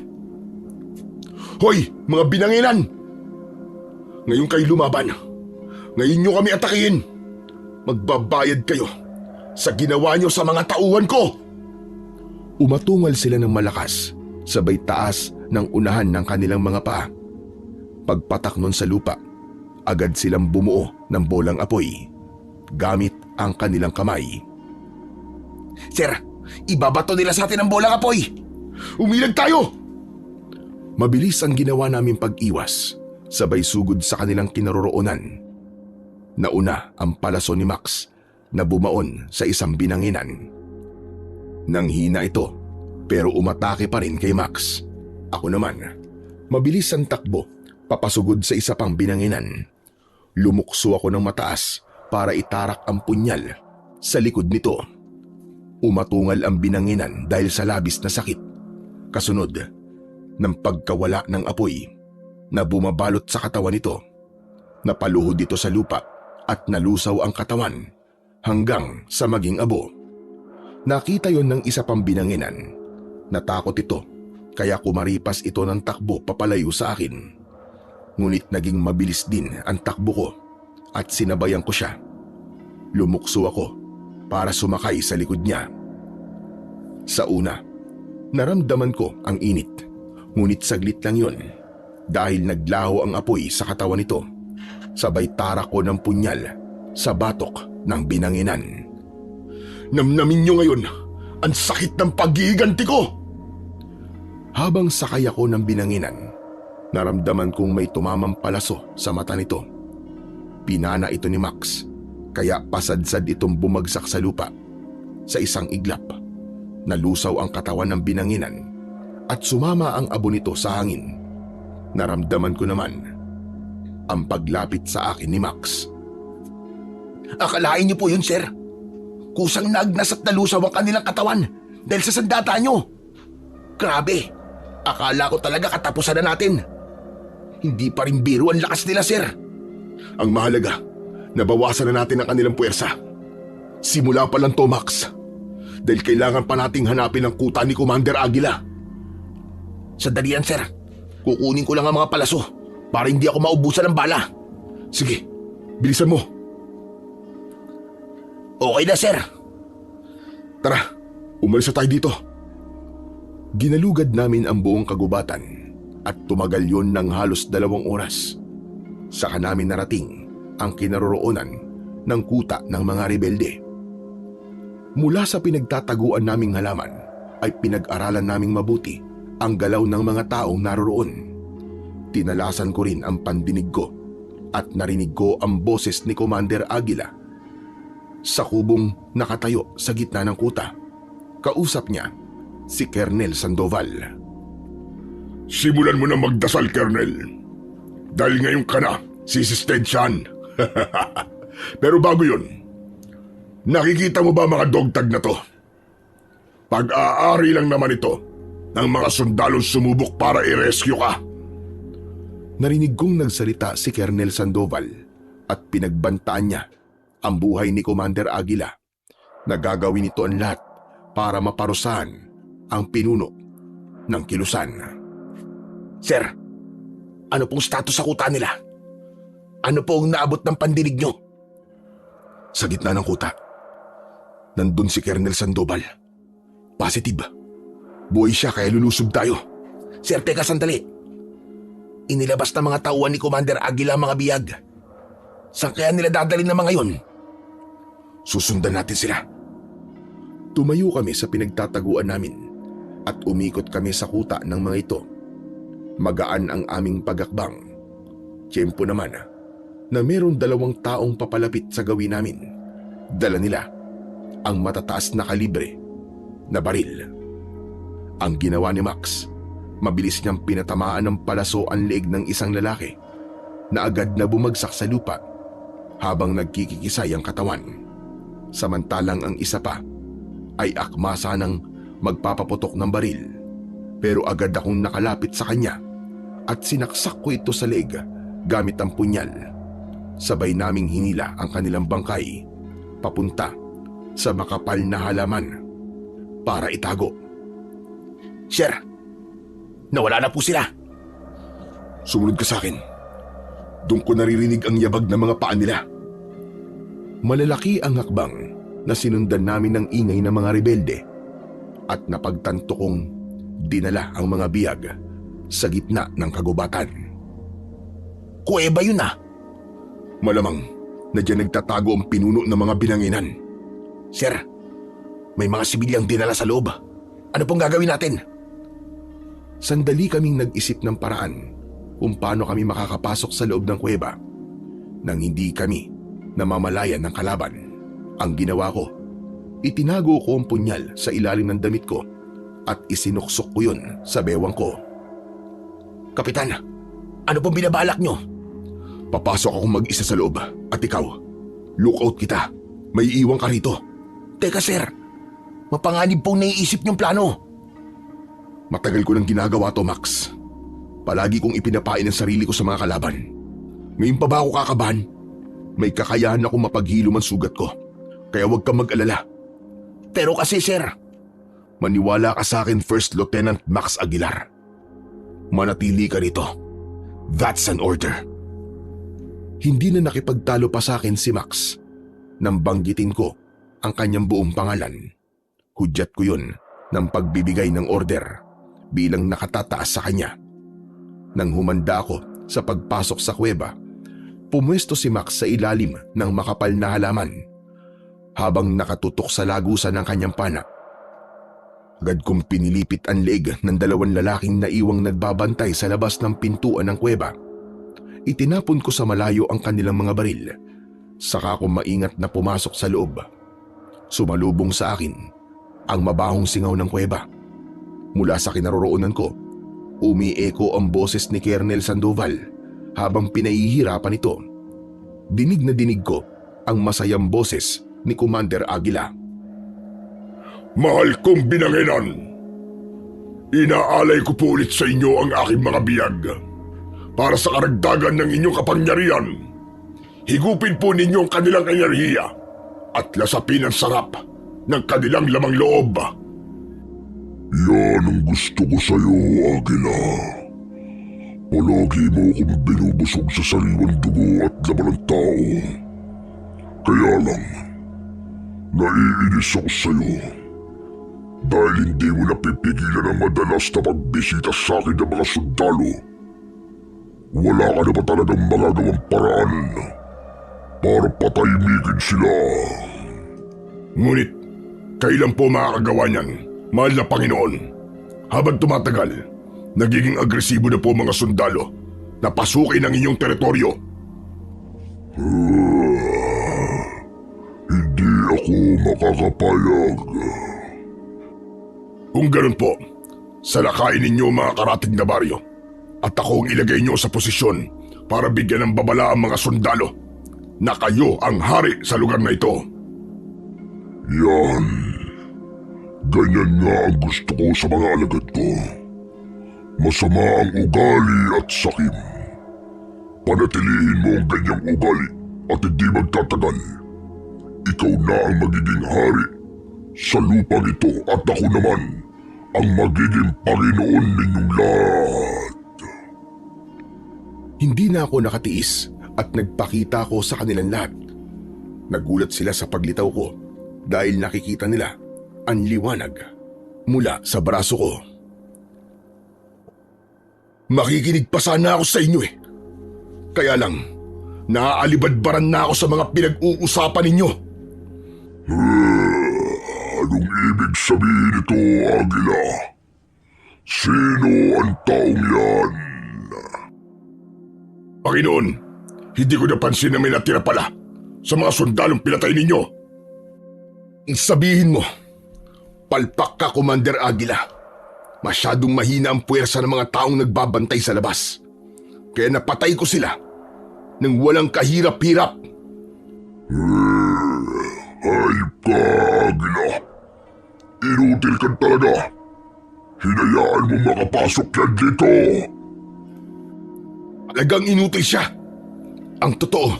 Hoy, mga binanginan! Ngayon kayo lumaban. Ngayon nyo kami atakihin. Magbabayad kayo sa ginawa nyo sa mga tauhan ko. Umatungal sila ng malakas, sabay taas ng unahan ng kanilang mga paa. Pagpatak nun sa lupa, agad silang bumuo ng bolang apoy gamit ang kanilang kamay. Sir, ibabato nila sa atin ang bolang apoy. Umilag tayo! Mabilis ang ginawa naming pag-iwas, sabay sugod sa kanilang kinaroroonan. Nauna ang palaso ni Max na bumaon sa isang binanginan. Nanghina ito pero umatake pa rin kay Max. Ako naman, mabilis ang takbo papasugod sa isa pang binanginan. Lumukso ako ng mataas para itarak ang punyal sa likod nito. Umatungal ang binanginan dahil sa labis na sakit. Kasunod ng pagkawala ng apoy na bumabalot sa katawan nito. Napaluhod ito sa lupa at nalusaw ang katawan hanggang sa maging abo. Nakita yon ng isa pang binanginan. Natakot ito kaya kumaripas ito ng takbo papalayo sa akin. Ngunit naging mabilis din ang takbo ko at sinabayan ko siya. Lumukso ako para sumakay sa likod niya. Sa una, naramdaman ko ang init. Ngunit saglit lang yon dahil naglaho ang apoy sa katawan nito. Sabay tarak ko ng punyal sa batok ng binanginan. Namnamin niyo ngayon ang sakit ng paggiganti ko! Habang sakay ako ng binanginan, naramdaman kong may tumamang palaso sa mata nito. Pinana ito ni Max, kaya pasadsad itong bumagsak sa lupa. Sa isang iglap, nalusaw ang katawan ng binanginan at sumama ang abo nito sa hangin. Naramdaman ko naman ang paglapit sa akin ni Max. Akalain niyo po yun, sir. Kusang nagnas at nalusaw ang kanilang katawan dahil sa sandata niyo. Grabe, akala ko talaga katapusan na natin. Hindi pa rin biro ang lakas nila, sir. Ang mahalaga, nabawasan na natin ang kanilang puwersa. Simula pa lang to, Max. Dahil kailangan pa nating hanapin ang kuta ni Commander Aguila. Sandali yan, sir. Kukunin ko lang ang mga palaso para hindi ako maubusan ng bala. Sige, bilisan mo. Okay na, sir. Tara, umalis na tayo dito. Ginalugad namin ang buong kagubatan at tumagal yon ng halos 2 oras. Saka namin narating ang kinaroroonan ng kuta ng mga rebelde. Mula sa pinagtataguan naming halaman ay pinag-aralan naming mabuti ang galaw ng mga taong naroroon. Tinalasan ko rin ang pandinig ko at narinig ko ang boses ni Commander Aguila. Sa kubong nakatayo sa gitna ng kuta, kausap niya si Colonel Sandoval. Simulan mo na magdasal, Colonel. Dahil ngayon ka na, sisistensyahan. Pero bago yun, nakikita mo ba mga dogtag na to? Pag-aari lang naman ito ng mga sundalong sumubok para i-rescue ka. Narinig kong nagsalita si Colonel Sandoval at pinagbantaan niya ang buhay ni Commander Aguila na gagawin ito ang lahat para maparusahan ang pinuno ng kilusan. Sir, ano pong status sa kuta nila? Ano pong naabot ng pandinig nyo? Sa gitna ng kuta, nandun si Colonel Sandoval. Positive. Buhay siya kaya lulusob tayo. Sir, teka sandali. Inilabas ng mga tauhan ni Commander Aguila ang mga biyag. Saan kaya nila dadalhin ng mga yon? Susundan natin sila. Tumayo kami sa pinagtataguan namin at umikot kami sa kuta ng mga ito. Magaan ang aming pagakbang. Tiyempo naman na meron 2 taong papalapit sa gawin namin. Dala nila ang matataas na kalibre na baril. Ang ginawa ni Max, mabilis niyang pinatamaan ng palaso ang leeg ng isang lalaki na agad na bumagsak sa lupa habang nagkikikisay ang katawan. Samantalang ang isa pa ay akma sanang magpapaputok ng baril, pero agad akong nakalapit sa kanya at sinaksak ko ito sa leeg gamit ang punyal. Sabay naming hinila ang kanilang bangkay papunta sa makapal na halaman para itago. Sir, nawala na po sila. Sumunod ka sa akin. Doon ko naririnig ang yabag ng mga paa nila. Malalaki ang hakbang na sinundan namin ng ingay ng mga rebelde at napagtanto kong dinala ang mga biyag sa gitna ng kagubatan. Kuweba yun ah. Malamang na diyan nagtatago ang pinuno ng mga binanginan. Sir, may mga sibilyang dinala sa loob. Ano pong gagawin natin? Sandali kaming nag-isip ng paraan kung paano kami makakapasok sa loob ng kuweba nang hindi kami namamalayan ng kalaban. Ang ginawa ko, itinago ko ang punyal sa ilalim ng damit ko at isinuksok ko yun sa bewang ko. Kapitan, ano pong binabalak nyo? Papasok akong mag-isa sa loob at ikaw, lookout kita. May iwan ka rito. Teka sir, mapanganib pong naiisip niyong plano. Matagal ko nang ginagawa to, Max. Palagi kong ipinapain ang sarili ko sa mga kalaban. Ngayon pa ba ako kakabahan? May kakayahan akong mapaghilom ang sugat ko. Kaya huwag kang mag-alala. Pero kasi sir, maniwala ka sa akin, First Lieutenant Max Aguilar. Manatili ka rito. That's an order. Hindi na nakipagtalo pa sa akin si Max nang banggitin ko ang kanyang buong pangalan. Hudyat ko yun ng pagbibigay ng order bilang nakatataas sa kanya. Nang humanda ako sa pagpasok sa kuweba, pumwesto si Max sa ilalim ng makapal na halaman habang nakatutok sa lagusan ng kanyang pana. Agad kong pinilipit ang leeg ng dalawang lalaking naiwang nagbabantay sa labas ng pintuan ng kuweba. Itinapon ko sa malayo ang kanilang mga baril. Saka ko maingat na pumasok sa loob. Sumalubong sa akin ang mabahong singaw ng kuweba. Mula sa kinaroroonan ko, umi-echo ang boses ni Colonel Sandoval habang pinahihirapan ito. Dinig na dinig ko ang masayang boses ni Commander Aguila. Mahal kong binanginan, inaalay ko po ulit sa inyo ang aking mga biyag. Para sa karagdagan ng inyong kapangyarihan, higupin po ninyo ang kanilang enerhiya at lasapin ang sarap ng kanilang lamang loob. Yan ang gusto ko sa'yo, Aguila. Palagi mo akong binubusog sa sariwang dugo at laman ng tao. Kaya lang, naiinis ako sa'yo. Dahil hindi mo napipigilan ang madalas na pagbisita sa akin ng mga sundalo. Wala ka na ba talagang magagawang paraan para patahimikin sila? Ngunit, kailan po makakagawa niyan, mahal na Panginoon? Habang tumatagal, nagiging agresibo na po mga sundalo na pasukin ang inyong teritoryo. Hindi ako makakapayag. Kung ganun po, salakayin ninyo mga karatig na baryo at ako ang ilagay nyo sa posisyon para bigyan ng babala ang mga sundalo na kayo ang hari sa lugar na ito. Yan. Ganyan nga ang gusto ko sa mga alagad ko. Masama ang ugali at sakim. Panatilihin mo ang ganyang ugali at hindi magtatagal. Ikaw na ang magiging hari sa lupang ito at ako naman ang magiging Panginoon ninyong lahat. Hindi na ako nakatiis at nagpakita ko sa kanilang lahat. Nagulat sila sa paglitaw ko dahil nakikita nila ang liwanag mula sa braso ko. Makikinig pa sana ako sa inyo eh. Kaya lang, naaalibadbaran na ako sa mga pinag-uusapan ninyo. Anong ibig sabihin ito, Aguila? Sino ang taong yan? Panginoon, hindi ko napansin na may natira pala sa mga sundalong pinatay ninyo. Sabihin mo, palpak ka, Commander Aguila. Masyadong mahina ang puwersa ng mga taong nagbabantay sa labas. Kaya napatay ko sila nang walang kahirap-hirap. Hayop ka, Aguila. Inutil ka talaga. Hinayaan mo makapasok yan dito. Talagang inutil siya. Ang totoo,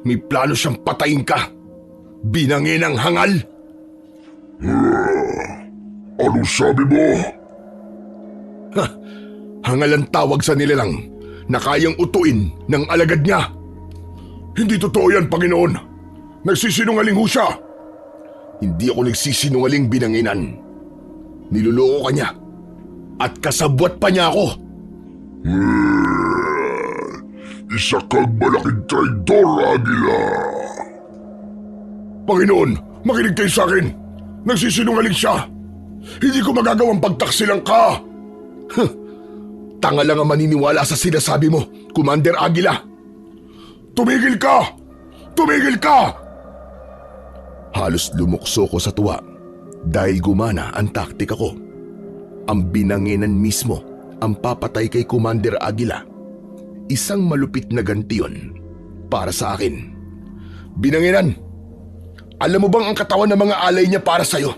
may plano siyang patayin ka. Binangin ang hangal. Anong sabi mo? Hangal ang tawag sa nilalang na kayang utuin ng alagad niya. Hindi totoo yan, Panginoon. Nagsisinungaling ho siya. Hindi ako nagsisinungaling, binanginan. Niloloko ka niya at kasabwat pa niya ako. Isa kang malaking traidor, Aguila. Panginoon, makinig kayo sa akin. Nagsisinungaling siya. Hindi ko magagawang pagtaksilan ka. Tanga lang ang maniniwala sa sinasabi mo, Commander Aguila. Tumigil ka! Tumigil ka! Halos lumukso ko sa tuwa dahil gumana ang taktika ko. Ang binanginan mismo ang papatay kay Commander Aguila. Isang malupit na ganti yun para sa akin. Binanginan, alam mo bang ang katawan ng mga alay niya para sa'yo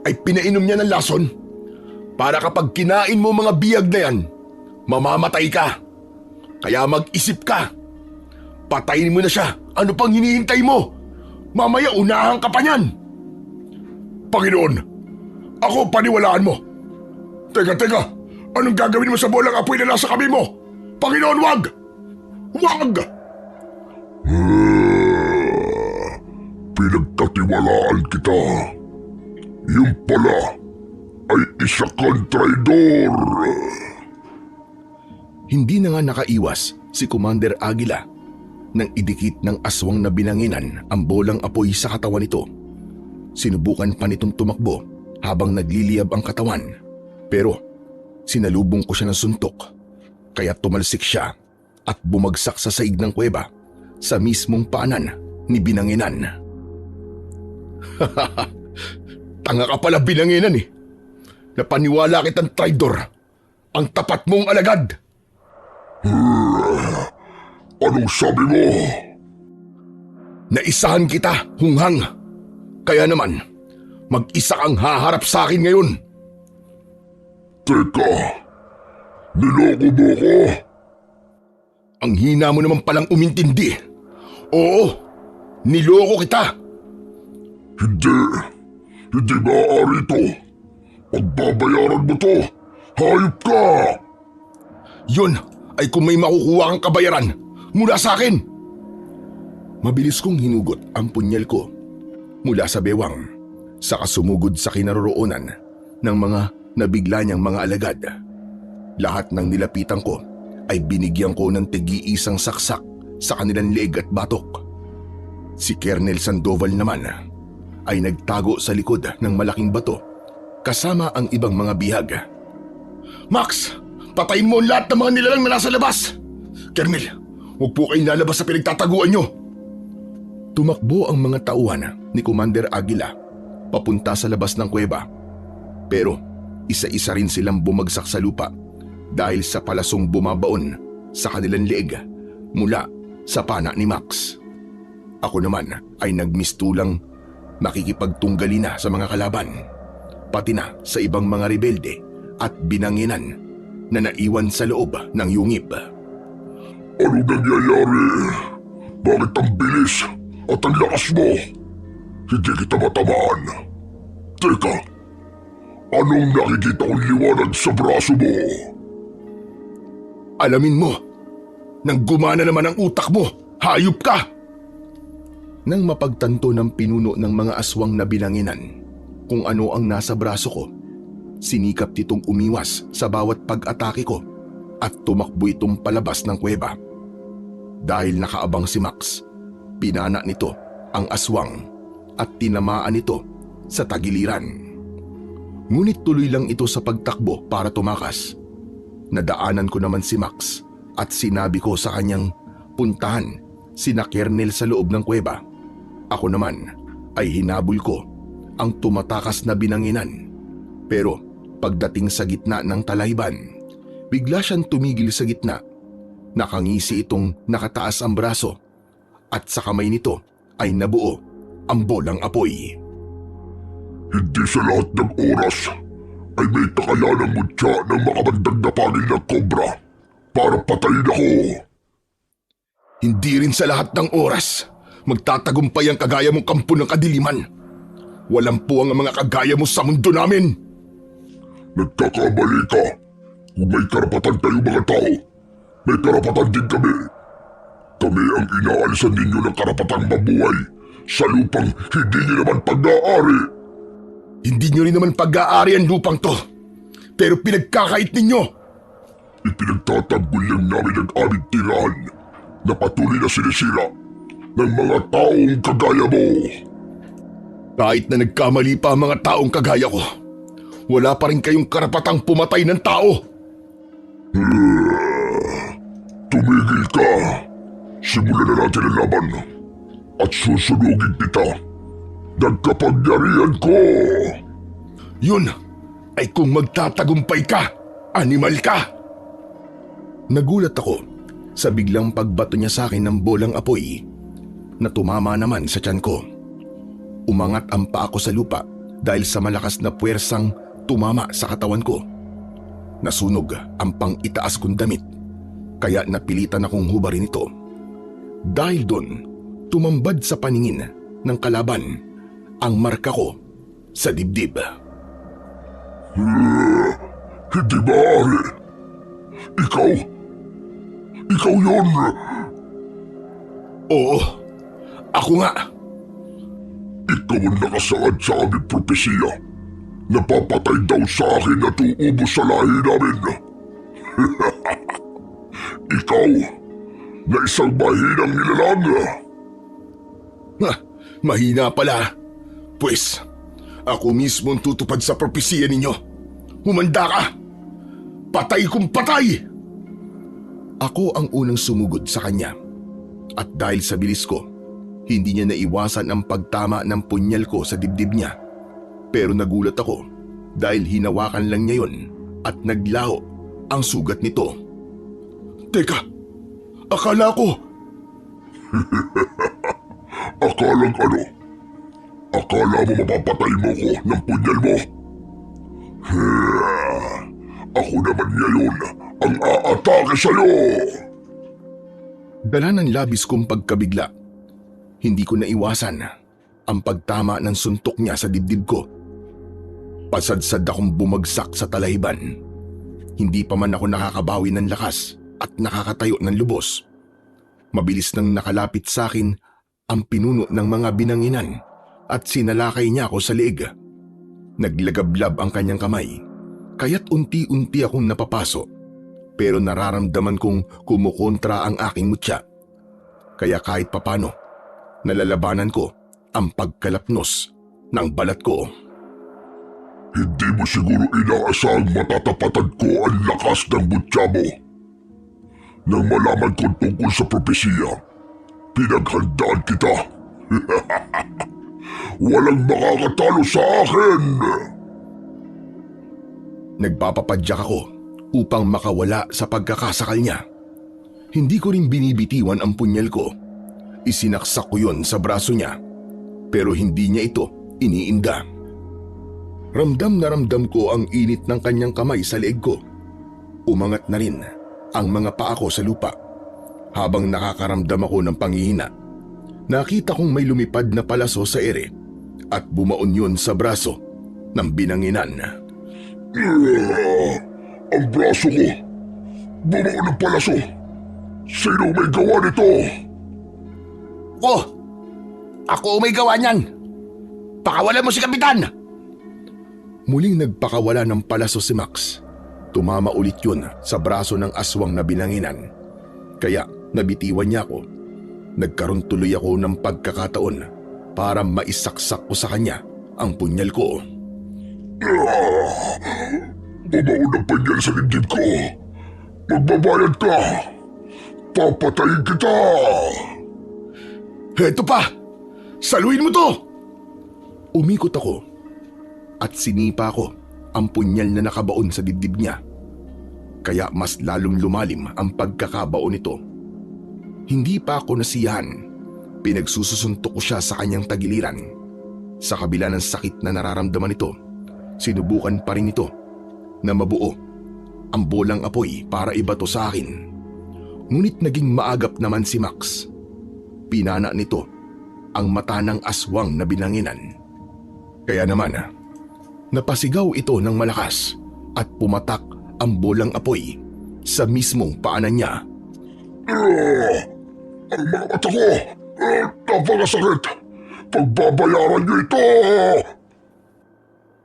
ay pinainom niya ng lason? Para kapag kinain mo mga biyag na yan, mamamatay ka. Kaya mag-isip ka. Patayin mo na siya. Ano pang hinihintay mo? Mamaya unahan ka pa niyan. Panginoon, ako paniwalaan mo. Teka, anong gagawin mo sa bolang apoy na nasa kabi mo? Panginoon, wag! Wag! Pinagkatiwalaan kita. Yung pala ay isa kang traidor. Hindi na nga nakaiwas si Commander Aguila nang idikit ng aswang na binanginan ang bolang apoy sa katawan nito. Sinubukan pa nitong tumakbo habang nagliliyab ang katawan, pero sinalubong ko siya ng suntok kaya tumalsik siya at bumagsak sa saig ng kuweba sa mismong paanan ni binanginan. Tanga ka pala, binanginan eh. Napaniwala kitang traidor. Ang tapat mong alagad. Anong sabi mo? Naisahan kita, hunghang. Kaya naman, mag-isa kang haharap sa akin ngayon. Teka, niloko mo ko? Ang hina mo naman palang umintindi. Oo, niloko kita. Hindi maaari ito. Pagbabayaran mo to. Hayop ka! Yun ay kung may makukuha kang kabayaran mula sa akin. Mabilis kong hinugot ang punyal ko mula sa bewang, saka sumugod sa kinaroroonan ng mga nabigla niyang mga alagad. Lahat ng nilapitan ko ay binigyan ko ng tig-iisang saksak sa kanilang leeg at batok. Si Colonel Sandoval naman ay nagtago sa likod ng malaking bato kasama ang ibang mga bihag. Max! Patayin mo ang lahat ng mga nilalang na nasa labas! Colonel, huwag po kayong lalabas sa pinagtataguan nyo! Tumakbo ang mga tauhan ni Commander Aguila papunta sa labas ng kuweba. Pero isa-isa rin silang bumagsak sa lupa dahil sa palasong bumabaon sa kanilang leeg mula sa pana ni Max. Ako naman ay nagmistulang makikipagtunggali na sa mga kalaban, pati na sa ibang mga rebelde at binanginan na naiwan sa loob ng yungib. Ano nangyayari? Bakit ang bilis at ang lakas mo? Hindi kita matamaan. Teka, anong nakikita kong liwanag sa braso mo? Alamin mo, nang gumana naman ang utak mo, hayop ka! Nang mapagtanto ng pinuno ng mga aswang na binanginan kung ano ang nasa braso ko, sinikap nitong umiwas sa bawat pag-atake ko at tumakbo itong palabas ng kuweba. Dahil nakaabang si Max, pinana nito ang aswang at tinamaan ito sa tagiliran. Ngunit tuloy lang ito sa pagtakbo para tumakas. Nadaanan ko naman si Max at sinabi ko sa kanyang puntahan sina Colonel sa loob ng kuweba. Ako naman ay hinabol ko ang tumatakas na binanginan. Pero pagdating sa gitna ng talahiban, bigla siyang tumigil sa gitna. Nakangisi itong nakataas ang braso at sa kamay nito ay nabuo ang bolang apoy. Hindi sa lahat ng oras ay may kakayanang mutya ng makabandag na pangil ng kobra para patayin ako. Hindi rin sa lahat ng oras magtatagumpay ang kagaya mong kampo ng kadiliman. Walang puwang ang mga kagaya mo sa mundo namin. Nagkakamali ka. Kung may karapatan tayo mga tao, may karapatan din kami. Kami ang inaalisan ninyo ng karapatang mabuhay sa lupang hindi nyo naman pag-aari. Hindi nyo rin naman pag-aari ang lupang to. Pero pinagkakait ninyo. Ipinagtatanggol lang namin ang aming tirahan na patuloy na sinisira ng mga taong kagaya mo. Kahit na nagkamali pa ang mga taong kagaya ko, wala pa rin kayong karapatang pumatay ng tao. Tumigil ka. Simulan na natin ang laban. At susunugin kita. Nagkapangyarihan ko. Yun ay kung magtatagumpay ka, animal ka! Nagulat ako sa biglang pagbato niya sa akin ng bolang apoy na tumama naman sa tiyan ko. Umangat ang paa ko sa lupa dahil sa malakas na puwersang tumama sa katawan ko. Nasunog ang pang-itaas kong damit kaya napilitan akong hubarin ito. Dahil doon, tumambad sa paningin ng kalaban ang marka ko sa dibdib. Hindi maaari. Ikaw yun. Oo, ako nga. Ikaw ang nakasaad sa aming propesiya. Napapatay daw sa akin at uubos sa lahi namin. Ikaw, na isang mahinang nilalang. Mahina pala. Pues, ako mismo ang tutupad sa propesiya ninyo. Humanda ka! Patay kung patay! Ako ang unang sumugod sa kanya. At dahil sa bilis ko, hindi niya naiwasan ang pagtama ng punyal ko sa dibdib niya. Pero nagulat ako dahil hinawakan lang niya yun at naglaho ang sugat nito. Teka, akala ko... Akalang ano? Akala mo mapapatay mo ko ng punyal mo? Ako naman ngayon ang aatake sa'yo! Dala ng labis kong pagkabigla. Hindi ko naiwasan ang pagtama ng suntok niya sa dibdib ko. Pasadsad akong bumagsak sa talahiban. Hindi pa man ako nakakabawi ng lakas at nakakatayo ng lubos. Mabilis nang nakalapit sa akin ang pinuno ng mga binanginan at sinalakay niya ako sa leeg. Naglagablab ang kanyang kamay, kaya't unti-unti akong napapaso. Pero nararamdaman kong kumukontra ang aking mutya. Kaya kahit papano, nalalabanan ko ang pagkalapnos ng balat ko. Hindi mo siguro inaasahang matatapatan ko ang lakas ng mutya mo. Nang malaman ko tungkol sa propesiya, pinaghandaan kita. Walang makakatalo sa akin! Nagpapapadyak ako upang makawala sa pagkakasakal niya. Hindi ko rin binibitiwan ang punyal ko. Isinaksak ko yon sa braso niya, pero hindi niya ito iniinda. Ramdam na ramdam ko ang init ng kanyang kamay sa leeg ko. Umangat na rin ang mga paa ko sa lupa. Habang nakakaramdam ako ng panghihina, nakita kong may lumipad na palaso sa ere at bumaon yun sa braso ng binanginan. Ang braso ko! Bumao ng palaso! Sino may gawa nito? Ako may gawa niyan! Pakawalan mo si Kapitan! Muling nagpakawala ng palaso si Max. Tumama ulit yun sa braso ng aswang na binanginan. Kaya nabitiwan niya ako. Nagkaroon tuloy ako ng pagkakataon para maisaksak ko sa kanya ang punyal ko. Bumao ng punyal sa dibdib ko! Magbabayad ka! Papatayin kita! Heto pa! Saluhin mo to! Umikot ako at sinipa ko ang punyal na nakabaon sa dibdib niya. Kaya mas lalong lumalim ang pagkakabaon nito. Hindi pa ako nasiyahan. Pinagsusuntok ko siya sa kanyang tagiliran. Sa kabila ng sakit na nararamdaman nito, sinubukan pa rin ito na mabuo ang bolang apoy para ibato sa akin. Ngunit naging maagap naman si Max. Pinana nito ang mata ng aswang na binanginan. Kaya naman, napasigaw ito ng malakas at pumatak ang bolang apoy sa mismong paanan niya. Ang mga mata ko! Napakasakit! Pagbabayaran niyo ito!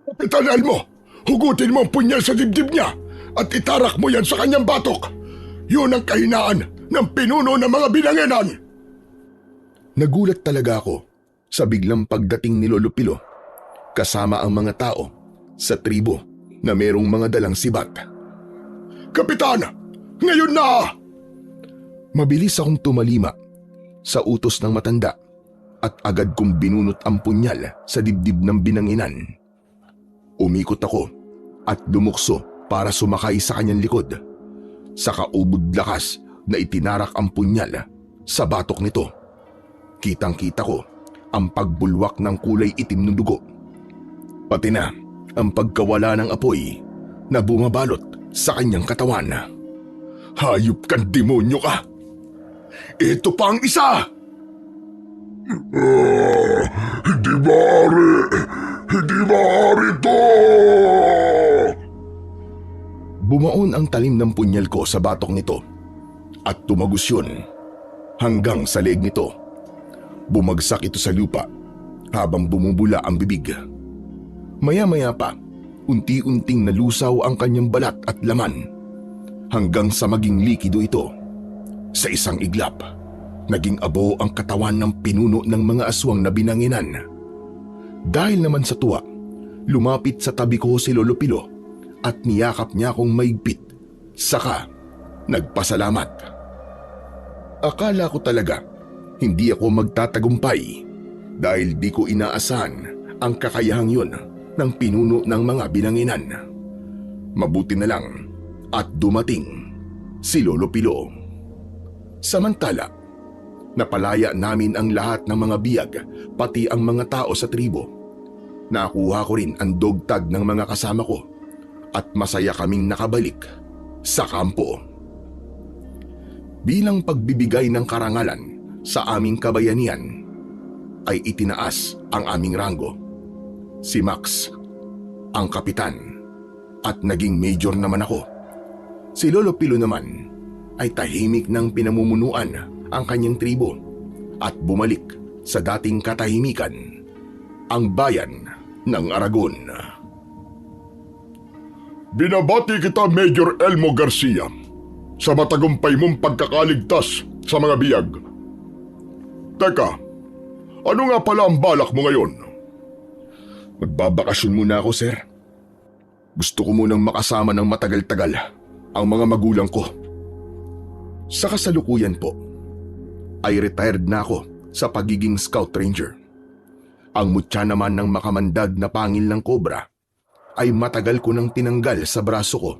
Kapitan Elmo, hugutin mo ang punyal sa dibdib niya at itarak mo yan sa kanyang batok. Yun ang kahinaan ng pinuno ng mga binanginan. Nagulat talaga ako sa biglang pagdating ni Lolo Pilo kasama ang mga tao sa tribo na merong mga dalang sibat. Kapitan! Ngayon na! Mabilis akong tumalima sa utos ng matanda at agad kong binunot ang punyal sa dibdib ng binanginan. Umikot ako at lumukso para sumakay sa kanyang likod. Sa kaubod lakas na itinarak ang punyal sa batok nito. Kitang-kita ko ang pagbulwak ng kulay itim ng dugo. Pati na ang pagkawala ng apoy na bumabalot sa kanyang katawan. Hayop kang demonyo ka! Ito pa ang isa! Hindi maaari! Hindi maaari to! Bumaon ang talim ng punyal ko sa batok nito at tumagos yun hanggang sa leeg nito. Bumagsak ito sa lupa habang bumubula ang bibig. Maya-maya pa, unti-unting nalusaw ang kanyang balat at laman hanggang sa maging likido ito. Sa isang iglap, naging abo ang katawan ng pinuno ng mga aswang na binanginan. Dahil naman sa tuwa, lumapit sa tabi ko si Lolo Pilo at niyakap niya akong maigpit, saka nagpasalamat. Akala ko talaga hindi ako magtatagumpay dahil di ko inaasahan ang kakayahang yun ng pinuno ng mga binanginan. Mabuti na lang at dumating si Lolo Pilo. Samantala, napalaya namin ang lahat ng mga biyag pati ang mga tao sa tribo. Nakuha ko rin ang dogtag ng mga kasama ko at masaya kaming nakabalik sa kampo. Bilang pagbibigay ng karangalan sa aming kabayanihan, ay itinaas ang aming ranggo. Si Max, ang kapitan, at naging major naman ako. Si Lolo Pilo naman ay tahimik ng pinamumunuan ang kanyang tribo at bumalik sa dating katahimikan, ang bayan ng Aragon. Binabati kita, Major Elmo Garcia, sa matagumpay mong pagkakaligtas sa mga biyag. Teka, ano nga pala ang balak mo ngayon? Magbabakasyon muna ako, sir. Gusto ko munang makasama ng matagal-tagal ang mga magulang ko. Sa kasalukuyan po, ay retired na ako sa pagiging scout ranger. Ang mutya naman ng makamandag na pangil ng kobra ay matagal ko nang tinanggal sa braso ko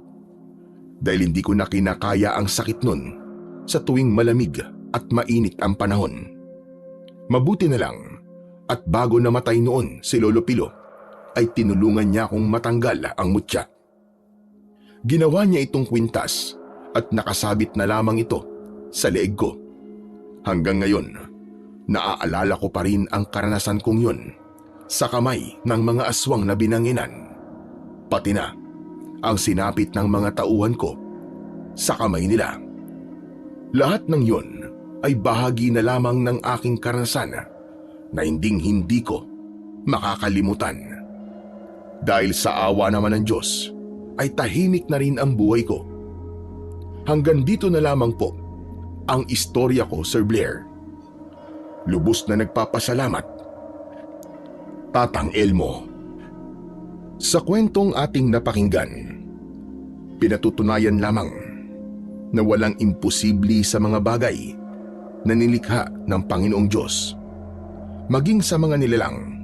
dahil hindi ko na kinakaya ang sakit nun sa tuwing malamig at mainit ang panahon. Mabuti na lang at bago namatay noon si Lolo Pilo ay tinulungan niya akong matanggal ang mutya. Ginawa niya itong kwintas at nakasabit na lamang ito sa leeg ko. Hanggang ngayon, naaalala ko pa rin ang karanasan kong yun sa kamay ng mga aswang na binanginan. Pati na ang sinapit ng mga tauhan ko sa kamay nila. Lahat ng yun ay bahagi na lamang ng aking karanasan na hindi ko makakalimutan. Dahil sa awa naman ng Diyos, ay tahimik na rin ang buhay ko. Hanggang dito na lamang po ang istorya ko, Sir Blair. Lubos na nagpapasalamat, Tatang Elmo. Sa kwentong ating napakinggan, pinatutunayan lamang na walang imposible sa mga bagay na nilikha ng Panginoong Diyos, maging sa mga nilalang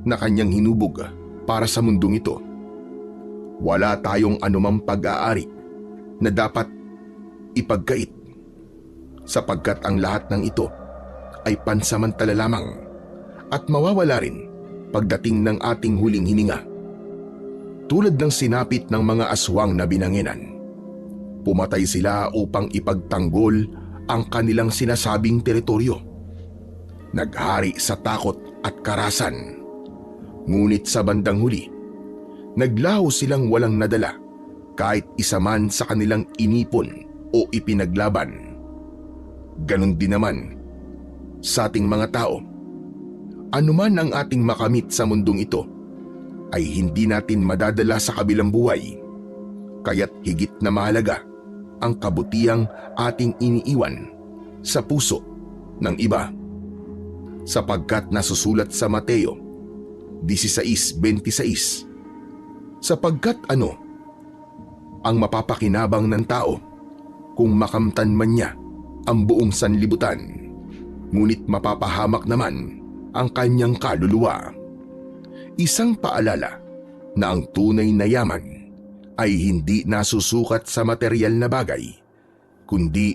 na kanyang hinubog para sa mundong ito. Wala tayong anumang pag-aari na dapat ipagkait sapagkat ang lahat ng ito ay pansamantala lamang at mawawala rin pagdating ng ating huling hininga. Tulad ng sinapit ng mga aswang na binanginan, pumatay sila upang ipagtanggol ang kanilang sinasabing teritoryo. Naghari sa takot at karasan, ngunit sa bandang huli, naglaho silang walang nadala kahit isa man sa kanilang inipon o ipinaglaban. Ganon din naman sa ating mga tao. Anuman ang ating makamit sa mundong ito, ay hindi natin madadala sa kabilang buhay, kaya't higit na mahalaga ang kabutihang ating iniiwan sa puso ng iba. Sapagkat nasusulat sa Mateo 16:26, sapagkat ang mapapakinabang ng tao kung makamtan man niya ang buong sanlibutan, ngunit mapapahamak naman ang kanyang kaluluwa. Isang paalala na ang tunay na yaman ay hindi nasusukat sa materyal na bagay, kundi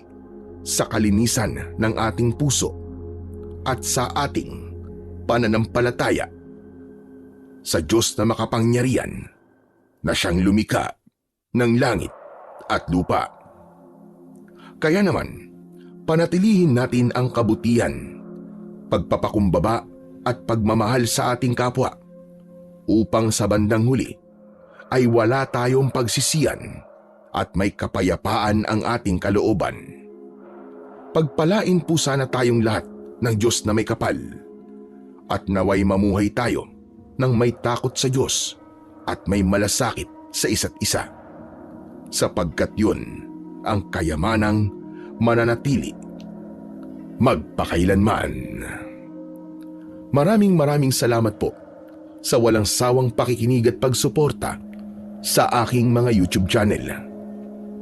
sa kalinisan ng ating puso at sa ating pananampalataya sa Diyos na makapangyarihan na siyang lumikha ng langit at lupa. Kaya naman, panatilihin natin ang kabutihan, pagpapakumbaba at pagmamahal sa ating kapwa upang sa bandang huli ay wala tayong pagsisiyan at may kapayapaan ang ating kalooban. Pagpalain po sana tayong lahat ng Diyos na may kapal at naway mamuhay tayo ng may takot sa Diyos at may malasakit sa isa't isa, sapagkat yun ang kayamanang mananatili magpakailanman. Maraming salamat po sa walang sawang pakikinig at pagsuporta sa aking mga YouTube channel.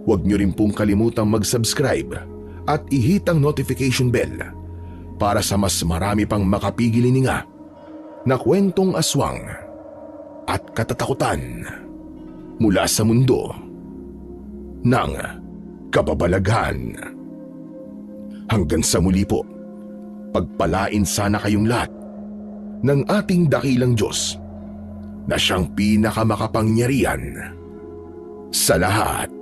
Huwag niyo rin pong kalimutang mag-subscribe at i-hit ang notification bell para sa mas marami pang makapigilininga na kwentong aswang at katatakutan mula sa mundo ng kababalaghan. Hanggang sa muli po, pagpalain sana kayong lahat ng ating dakilang Diyos na siyang pinakamakapangyarihan sa lahat.